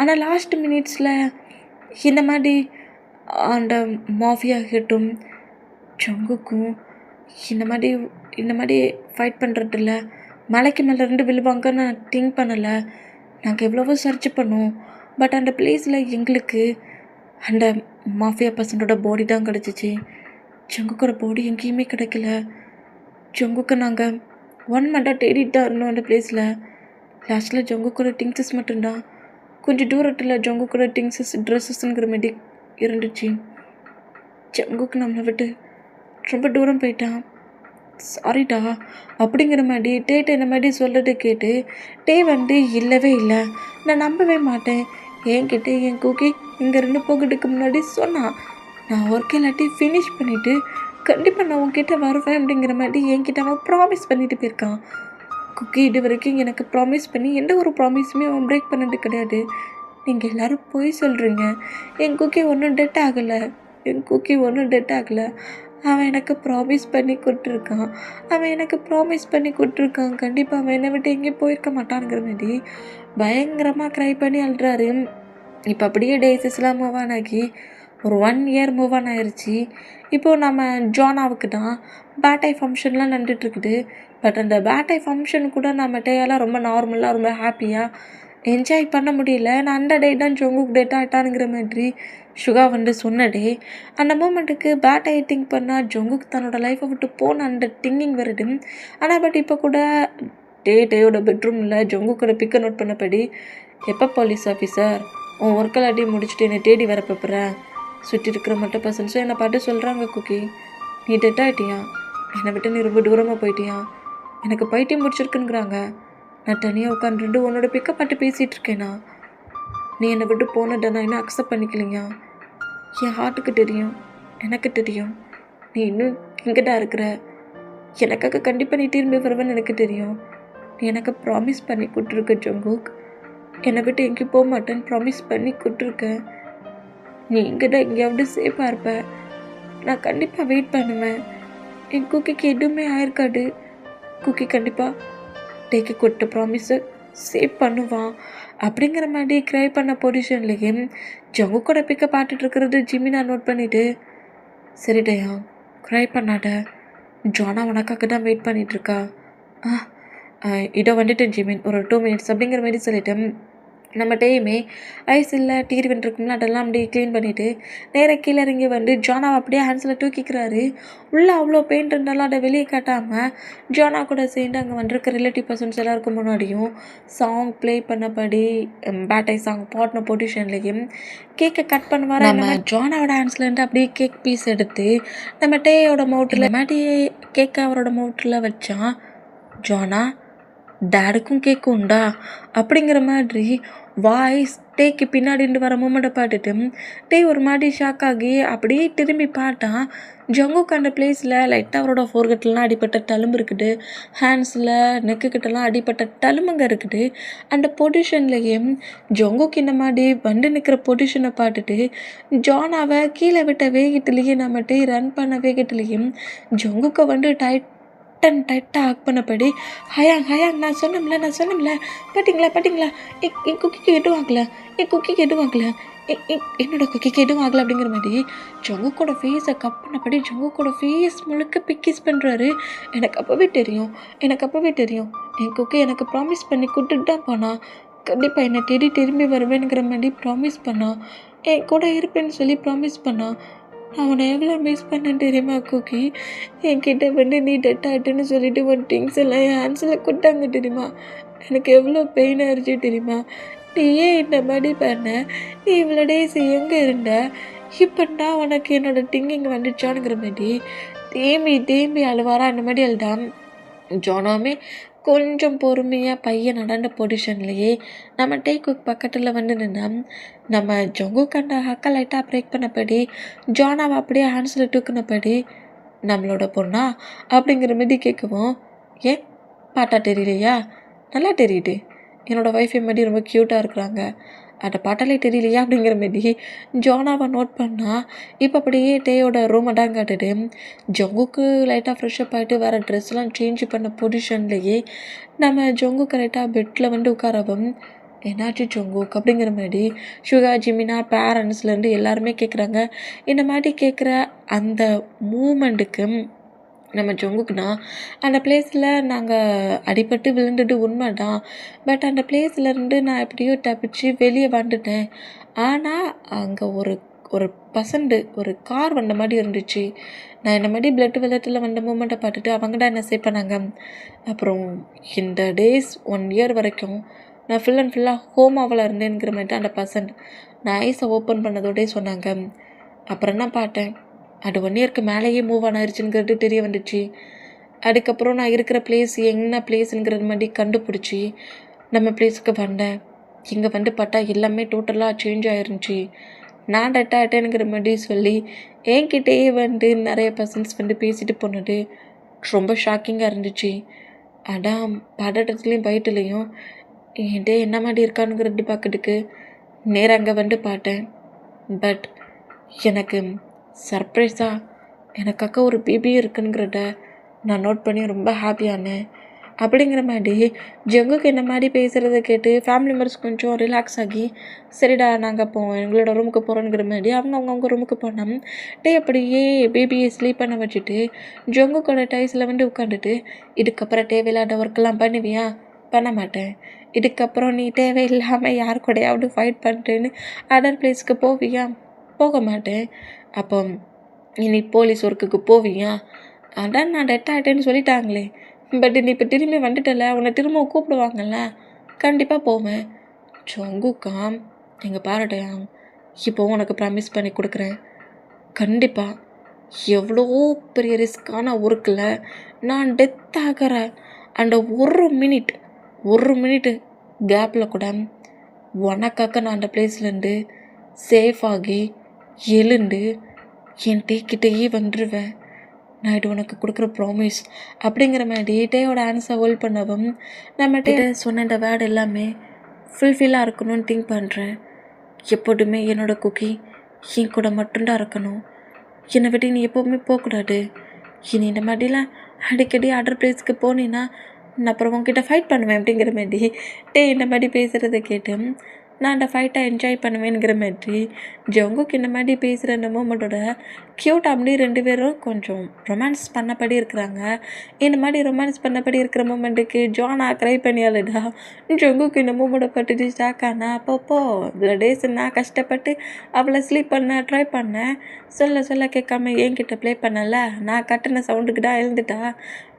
ஆனால் லாஸ்ட் மினிட்ஸில் இந்த மாதிரி அந்த மாஃபியா ஹிட்டும் ஜங்குக்கும் இந்த மாதிரி ஃபைட் பண்ணுறதில்ல, மலைக்கு மேலே இருந்து விழுவாங்கன்னு நான் திங்க் பண்ணலை. நாங்கள் எவ்வளவோ சர்ச் பண்ணோம், பட் அந்த பிளேஸில் எங்களுக்கு அந்த மாஃபியா பர்சனோட பாடி தான் கிடச்சிச்சு. ஜங்குக்கோட பாடி எங்கேயுமே கிடைக்கல. ஜங்குக்கு நாங்கள் 1 மந்தாக தேடிட்டு தான் இருந்தோம் அந்த பிளேஸில். லாஸ்ட்டில் ஜங்குக்கோட திங்ஸஸ் மட்டும்தான் கொஞ்சம் தூரத்தில் ஜங்குக்கோட திங்ஸஸ் ட்ரெஸ்ஸஸ்ங்கிற மாதிரி இருந்துச்சு. ஜங்குக்கு நம்மளை விட்டு ரொம்ப தூரம் போயிட்டான், சாரிடா அப்படிங்கிற மாதிரி டேட்டு இந்த மாதிரி சொல்கிறது கேட்டு டே வந்து இல்லவே இல்லை, நான் நம்பவே மாட்டேன், என்கிட்ட என் குக்கி இங்கேருந்து போகிறதுக்கு முன்னாடி சொன்னான், நான் ஒர்க் எல்லாத்தையும் ஃபினிஷ் பண்ணிவிட்டு கண்டிப்பாக நான் உங்ககிட்ட வருவேன் அப்படிங்கிற மாதிரி என்கிட்ட அவன் ப்ராமிஸ் பண்ணிட்டு போயிருக்கான். குக்கி இது வரைக்கும் எனக்கு ப்ராமிஸ் பண்ணி எந்த ஒரு ப்ராமிஸுமே அவன் பிரேக் பண்ணது கிடையாது. நீங்கள் எல்லோரும் போய் சொல்கிறீங்க. என் குக்கி ஒன்றும் டெட் ஆகலை, என் குக்கி ஒன்றும் டெட் ஆகலை. அவன் எனக்கு ப்ராமிஸ் பண்ணி கொடுத்துருக்கான், கண்டிப்பாக அவன் என்னை விட்டு எங்கேயும் போயிருக்க மாட்டானுங்கிற மாதிரி பயங்கரமாக க்ரை பண்ணி அழுறாரு. இப்போ அப்படியே டேஸஸ்லாம் மூவ் ஆன் ஆகி ஒரு 1 இயர் மூவ் ஆன் ஆயிடுச்சு. இப்போது நம்ம ஜானாவுக்கு தான் பேட்டை ஃபங்க்ஷன்லாம் நடந்துகிட்ருக்குது. பட் அந்த பேட்டை ஃபங்க்ஷன் கூட நம்ம டேயெல்லாம் ரொம்ப நார்மலாக ரொம்ப ஹாப்பியாக என்ஜாய் பண்ண முடியல. நான் அந்த டே தான் ஜங்குக் டேட் ஆகிட்டானுங்கிற மாதிரி சுகா வந்து சொன்னடே. அந்த மூமெண்ட்டுக்கு பேட்டையை திங்க் பண்ணால் ஜங்குக் தன்னோட லைஃப்பை விட்டு போன அந்த திங்கிங் வருது. ஆனால் பட் இப்போ கூட டேயோட பெட்ரூமில் ஜங்குக்கோட பிக்கை நோட் பண்ணபடி, எப்போ போலீஸ் ஆஃபீஸர் உன் ஒர்க்கெல்லாட்டையும் முடிச்சுட்டு என்னை தேடி வர பார்க்குறேன், சுற்றி இருக்கிற மற்ற பர்சன்ஸும் என்னை பாட்டு சொல்கிறாங்க, குக்கி நீ டெட் ஆகிட்டியா, என்னை விட்டு நீ ரொம்ப தூரமாக போயிட்டியா, எனக்கு பைத்தியம் முடிச்சிருக்குங்கிறாங்க, நான் தனியாக உட்காந்துட்டு உன்னோட பிக்கை பாட்டு பேசிகிட்டு இருக்கேனா, நீ என்னை விட்டு போனதை நான் இன்னும் அக்செப்ட் பண்ணிக்கலையா, என் ஹார்ட்டுக்கு தெரியும், எனக்கு தெரியும், நீ இன்னும் இங்கே தான் இருக்கிற, எனக்காக கண்டிப்பாக நீ திரும்பி வருவேன்னு எனக்கு தெரியும், நீ எனக்கு ப்ராமிஸ் பண்ணி கொடுத்துருக்க ஜங்குக், என்னை விட்டு எங்கேயும் போக மாட்டேன்னு ப்ராமிஸ் பண்ணி கொடுத்துருக்கேன். நீ இங்கே தான் எங்கேயாவது சேஃபாக இருப்ப. நான் கண்டிப்பாக வெயிட் பண்ணுவேன். என் குக்கிக்கு எதுவுமே ஆயிருக்காது. குக்கி கண்டிப்பாக டேக்கு கொடுத்த ப்ராமிஸை சேவ் பண்ணுவான் அப்படிங்கிற மாதிரி க்ரை பண்ண பொசிஷன்லேயே ஜங்கு கூட பிக்க பார்த்துட்டு இருக்கிறது ஜிம்மி நான் நோட் பண்ணிவிட்டு, சரி டயா க்ரை பண்ணாட, ஜானா உனக்காக தான் வெயிட் பண்ணிகிட்ருக்கா. இதோ வந்துட்டேன் ஜிமின், ஒரு 2 minutes அப்படிங்கிற மாதிரி சொல்லிட்டேன். நம்ம டேயுமே ஐஸ் இல்லை டீர் வந்துருக்கும்ல அதெல்லாம் அப்படியே க்ளீன் பண்ணிவிட்டு நேராக கீழே இறங்கி வந்து ஜானாவை அப்படியே ஹேண்ட்ஸில் தூக்கிக்கிறாரு. உள்ளே அவ்வளோ பெயிண்ட் இருந்தாலும் அதை வெளியே காட்டாமல் ஜானா கூட சேர்ந்து அங்கே வந்திருக்க ரிலேட்டிவ் பர்சன்ஸ் எல்லாருக்கும் முன்னாடியும் சாங் ப்ளே பண்ணபடி பேட்டை சாங் பாட்டின பொசிஷன்லேயும் கேக்கை கட் பண்ணுவார். நம்ம ஜானாவோட ஹேண்ட்ஸ்லேருந்து அப்படியே கேக் பீஸ் எடுத்து நம்ம டேயோட மவுட்டில் மாட்டி கேக்கை அவரோட மவுட்டில் வச்சான். ஜானா டேடுக்கும் கேக்கும் உண்டா அப்படிங்கிற மாதிரி வாய்ஸ் டேக்கு பின்னாடிட்டு வர மூமெண்ட்டை பார்த்துட்டு டே ஒரு மாதிரி ஷாக் ஆகி அப்படியே திரும்பி பார்த்தான். ஜங்குக்கு அந்த பிளேஸில் லைட்டாக அவரோட ஃபோர்கட்லாம் அடிப்பட்ட தழும்பு இருக்குது, ஹேண்ட்ஸில் நெக்குக்கிட்டலாம் அடிப்பட்ட தழும்புங்க இருக்குது. அந்த பொசிஷன்லேயே ஜங்குக்கு இந்த மாதிரி வந்து நிற்கிற பொசிஷனை பார்த்துட்டு ஜானாவை கீழே விட்ட வேகத்துலேயே நம்மகிட்ட ரன் பண்ண வேகத்துலேயும் ஜங்குக்கு வந்து டைட்டாக ஹக் பண்ணபடி ஹயாங் நான் சொன்னோம்ல பார்த்தீங்களா என் குக்கிக்கு எதுவும் ஆகலை என்னோட குக்கிக்கு எதுவும் ஆகலை அப்படிங்கிற மாதிரி ஜங்குக்கோட ஃபேஸை கப் பண்ணபடி ஜங்குக்கோட ஃபேஸ் முழுக்க பிக்கிஸ் பண்ணுறாரு. எனக்கு அப்போவே தெரியும் என் குக்கி எனக்கு ப்ராமிஸ் பண்ணி கொடுத்துட்டு தான் போனான். கண்டிப்பாக என்னை தேடி திரும்பி வருவேனுங்கிற மாதிரி ப்ராமிஸ் பண்ணான். என் கூட இருப்பேன்னு சொல்லி ப்ராமிஸ் பண்ணான். நான் உன்னை எவ்வளோ மிஸ் பண்ணேன் தெரியுமா குக்கி? என்கிட்ட வந்து நீ டெட் ஆகிட்டுன்னு சொல்லிட்டு உன் திங்ஸ் எல்லாம் என் ஹேண்ட்ஸில் கொடுத்தாங்க தெரியுமா? எனக்கு எவ்வளோ பெயின் ஆயிடுச்சு தெரியுமா? நீ ஏன் இந்த மாதிரி பண்ண? நீ இவ்வளோ டேஸ் எங்கே இருந்த? இப்போ நான் உனக்கு என்னோடய திங்கிங் வந்துச்சானுங்கிற மாதிரி தேம்பி அழுவாரா அந்த மாதிரி அழுதான். ஜோனாமே கொஞ்சம் பொறுமையாக பையன் நடந்த பொசிஷன்லேயே நம்ம டேக்குக் பக்கத்தில் வந்து நின்னா நம்ம ஜொங்கு கண்ட ஹக்கை லைட்டாக பிரேக் பண்ணபடி ஜானாவை அப்படியே ஹேண்ட்ஸில் தூக்குனபடி, நம்மளோட பொண்ணா அப்படிங்கிற மாதிரி கேட்கவும், ஏன் பாட்டா தெரியலையா? நல்லா தெரியுது, என்னோடய ஒய்ஃபை மாதிரி ரொம்ப க்யூட்டாக இருக்கிறாங்க, அந்த பாட்டாலே தெரியலையா அப்படிங்கிற மாரி ஜோனாவை நோட் பண்ணால் இப்போ அப்படியே டேயோட ரூமை தான் காட்டுது. ஜங்குக்கு லைட்டாக ஃப்ரெஷ்அப் ஆகிட்டு வேறு ட்ரெஸ்லாம் சேஞ்ச் பண்ண பொசிஷன்லேயே நம்ம ஜங்கு கரெக்டாக பெட்டில் வந்து உட்காரவும், என்னாச்சு ஜங்குக் அப்படிங்கிற மாதிரி சுகா ஜிமினா பேரண்ட்ஸ்லேருந்து எல்லாருமே கேட்குறாங்க. இந்த மாதிரி கேட்குற அந்த மூமெண்ட்டுக்கு நம்ம ஜங்குக்குனா அந்த பிளேஸில் நாங்கள் அடிபட்டு விழுந்தது உண்மை தான். பட் அந்த பிளேஸ்லேருந்து நான் எப்படியோ தப்பிச்சு வெளியே வந்துட்டேன். ஆனால் அங்கே ஒரு ஒரு கார் வந்த மாதிரி இருந்துச்சு. நான் இந்த மாதிரி பிளட் வெள்ளத்தில் வந்த மூமெண்ட்டை பார்த்துட்டு அவங்க தான் என்ன சேவ் பண்ணாங்க. அப்புறம் இந்த டேஸ் 1 year வரைக்கும் நான் ஃபுல்லாக ஹோமாவில் இருந்தேங்கிற மாதிரி தான் அந்த பர்சன் நான் ஐஸை ஓப்பன் பண்ணதோடே சொன்னாங்க. அப்புறம் என்ன பார்த்தேன், அது 1 yearக்கு மேலேயே மூவ் ஆன் ஆயிடுச்சுங்கிறது தெரிய வந்துச்சு. அதுக்கப்புறம் நான் இருக்கிற பிளேஸ் என்ன பிளேஸுங்கிறது மாதிரி கண்டுபிடிச்சி நம்ம பிளேஸுக்கு வந்தேன். இங்கே வந்து பார்த்தா எல்லாமே டோட்டலாக சேஞ்ச் ஆயிருந்துச்சு. நான் டெட் ஆகிட்டேனுங்கிற மாதிரி சொல்லி என்கிட்டயே வந்து நிறைய பர்சன்ஸ் வந்து பேசிட்டு போனது ரொம்ப ஷாக்கிங்காக இருந்துச்சு. அதான் பதட்டத்துலேயும் பயத்துலேயும் என்கிட்ட என்ன மாதிரி இருக்கானுங்கிறது பார்க்கறதுக்கு நேராக அங்கே வந்து பார்த்தேன். பட் எனக்கு சர்ப்ரைஸாக எனக்காக ஒரு பேபி இருக்குங்கிறத நான் நோட் பண்ணி ரொம்ப ஹாப்பியானேன். அப்படிங்கிற மாதிரி ஜங்குக்கு என்ன மாதிரி பேசுகிறத கேட்டு ஃபேமிலி மெம்பர்ஸ் கொஞ்சம் ரிலாக்ஸ் ஆகி, சரிடா நாங்கள் போவோம் எங்களோட ரூமுக்கு போகிறோங்கிற மாதிரி அவங்க ரூமுக்கு போனோம். டே அப்படியே பேபியை ஸ்லீப் பண்ண வச்சுட்டு ஜங்குக்கோட டைஸில் வந்து உட்காந்துட்டு, இதுக்கப்புறம் தேவையில்லாத ஒர்க்கெல்லாம் பண்ணுவியா? பண்ண மாட்டேன். இதுக்கப்புறம் நீ தேவையில்லாமல் யார் கூடயாவது ஃபைட் பண்ணுறேன்னு அதர் பிளேஸ்க்கு போவியா? போக மாட்டேன். அப்போ இனி போலீஸ் ஒர்க்குக்கு போவியா? அதான் நான் டெட் ஆகிட்டேன்னு சொல்லிட்டாங்களே, பட் நீ இப்போ திரும்பி வந்துட்டல, உன்னை திரும்ப கூப்பிடுவாங்கல்ல, கண்டிப்பாக போவேன். ஜங்குக்கா எங்கள் பாராட்டையா, இப்போ உனக்கு ப்ராமிஸ் பண்ணி கொடுக்குறேன், கண்டிப்பாக எவ்வளோ பெரிய ரிஸ்க்கான ஒர்க்கில் நான் டெத் ஆகிற அந்த ஒரு மினிட்டு கேப்பில் கூட உனக்காக நான் அந்த பிளேஸ்லேருந்து சேஃபாகி எழுந்து என் டேக்கிட்டேயே வந்துடுவேன். நான் இது உனக்கு கொடுக்குற ப்ராமிஸ் அப்படிங்கிற மாதிரி டேயோட ஆன்சர் ஹோல்ட் பண்ணவும் நம்ம டே சொன்ன இந்த வேர்டு எல்லாமே ஃபுல்ஃபில்லாக இருக்கணும்னு திங்க் பண்ணுறேன். எப்போதுமே என்னோடய குக்கி என் கூட மட்டும்தான் இருக்கணும். என்னை விட்டு நீ எப்போவுமே போகக்கூடாது. இனி இந்த மாதிரிலாம் அடிக்கடி அதர் பிளேஸ்க்கு போனீன்னா நான் அப்புறம் உங்ககிட்ட ஃபைட் பண்ணுவேன் அப்படிங்கிற மாதிரி இந்த மாதிரி பேசுகிறத கேட்டு நான் அந்த ஃபைட்டை என்ஜாய் பண்ணுவேங்கிற மாதிரி ஜங்குக் இந்த மாதிரி பேசுகிற அந்த மூமெண்ட்டோட க்யூட் அப்படி 2 பேரும் கொஞ்சம் ரொமான்ஸ் பண்ணபடி இருக்கிறாங்க. இந்த மாதிரி ரொமான்ஸ் பண்ணபடி இருக்கிற மூமெண்ட்டுக்கு ஜானா க்ரை பண்ணியாலடா. ஜங்குக் இந்த மூமெண்ட்டை பட்டுட்டு ஷாக்கானா அப்பப்போ டேஸ் நான் கஷ்டப்பட்டு அவளை ஸ்லீப் பண்ண ட்ரை பண்ணேன். சொல்ல கேட்காம என்கிட்ட ப்ளே பண்ணல. நான் கட்டின சவுண்டுக்கு தான் எழுந்துட்டா.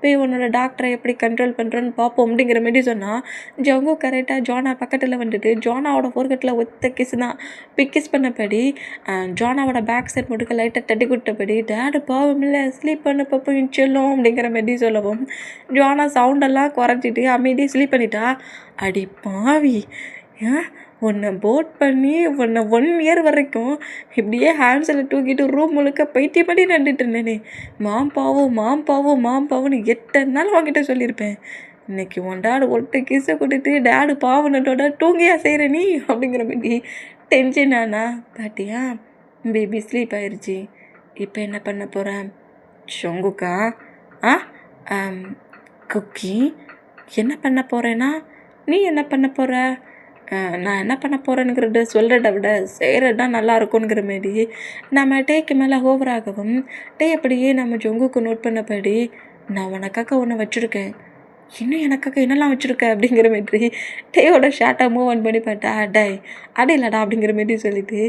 போய் உன்னோட டாக்டரை எப்படி கண்ட்ரோல் பண்ணுறேன்னு பார்ப்போம் அப்படிங்கிற மாதிரி சொன்னால் ஜங்குக் கரெக்டாக ஜானா பக்கத்தில் வந்துட்டு ஜானாவோட ஃபோர்கட்டில் ஒத்த கிஸ் தான் கிஸ் பண்ணபடி ஜானாவோட பேக் சைட் மட்டும் லைட்டாக தட்டி கொடுத்தபடி டேடு பாவம் இல்லை ஸ்லீப் பண்ண பப்போ செல்லும் அப்படிங்கிற மாதிரி சொல்லவும் ஜானா சவுண்டெல்லாம் குறைச்சிட்டு அமைதியாக ஸ்லீப் பண்ணிட்டா. அடி பாவி, உன்னை போட் பண்ணி உன்னை 1 இயர் வரைக்கும் இப்படியே ஹேண்ட்ஸில் தூக்கிட்டு ரூம் முழுக்க பைத்தியப்படி நண்டுட்டு இருந்தேனே. மாம் பாவுன்னு எத்தனை நாள் உங்ககிட்ட சொல்லியிருப்பேன். இன்னைக்கு உன் டேடு ஒட்டு கிசை கொடுத்து டேடு பாவனட்டோட தூங்கியா செய்கிற நீ அப்படிங்கிற மாதிரி டென்ஷன் ஆனா. பாட்டியா பேபி ஸ்லீப் ஆயிடுச்சு. இப்போ என்ன பண்ண போகிறேன்? ஜங்குக்கா குக்கி என்ன பண்ண போகிறேன்னா நீ என்ன பண்ண போகிற? நான் என்ன பண்ண போகிறேனுங்கிறத சொல்கிறத விட செய்கிறது தான் நல்லா இருக்குங்கிற மாரி நம்ம டேக்கு மேலே ஓவராகவும் அப்படியே நம்ம ஜங்குக்கு நோட் பண்ணபடி நான் உனக்காக ஒன்று வச்சுருக்கேன், இன்னும் எனக்காக என்னெல்லாம் வச்சுருக்க அப்படிங்கிற மாதிரி டேயோட ஷார்ட்டாக மூவ் ஆன் பண்ணி பார்த்தா அடை இல்லடா அப்படிங்கிற மாரி சொல்லிட்டு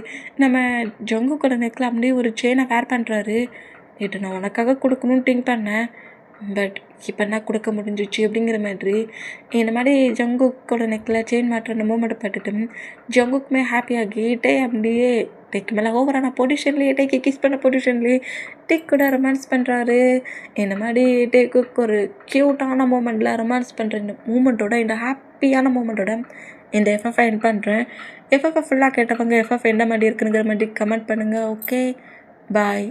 நம்ம ஜங்குக்கோட நெக்கில் அப்படியே ஒரு செயினை வேர் பண்ணுறாரு. இது நான் உனக்காக கொடுக்கணும்னு திங்க் பண்ணேன், பட் இப்போ என்ன கொடுக்க முடிஞ்சிச்சு அப்படிங்கிற மாதிரி இந்த மாதிரி ஜங்குக்கோட நெக்கில் செயின் மாட்டுற மூமெண்ட்டை பார்த்துட்டு ஜங்குக்குமே ஹாப்பியாகி அப்படியே டேக்கு மேலே ஓவரான பொசிஷன்லேயே டேக்கு கிஸ் பண்ண பொசிஷன்லேயே டேக் கூட ரொமான்ஸ் பண்ணுறாரு. இந்த மாதிரி டேக்குக்கு ஒரு க்யூட்டான மூமெண்ட்டில் ரொமான்ஸ் பண்ணுற இந்த மூமெண்ட்டோட இந்த ஹாப்பியான மூமெண்ட்டோட இந்த எஃப்எஃப்ஐ என் பண்ணுறேன். எஃப்எஃப்ஐ ஃபுல்லாக கேட்டவங்க எஃப்எஃப் என்ன மாதிரி இருக்குங்கிற மாதிரி கமெண்ட் பண்ணுங்கள். ஓகே, பாய்.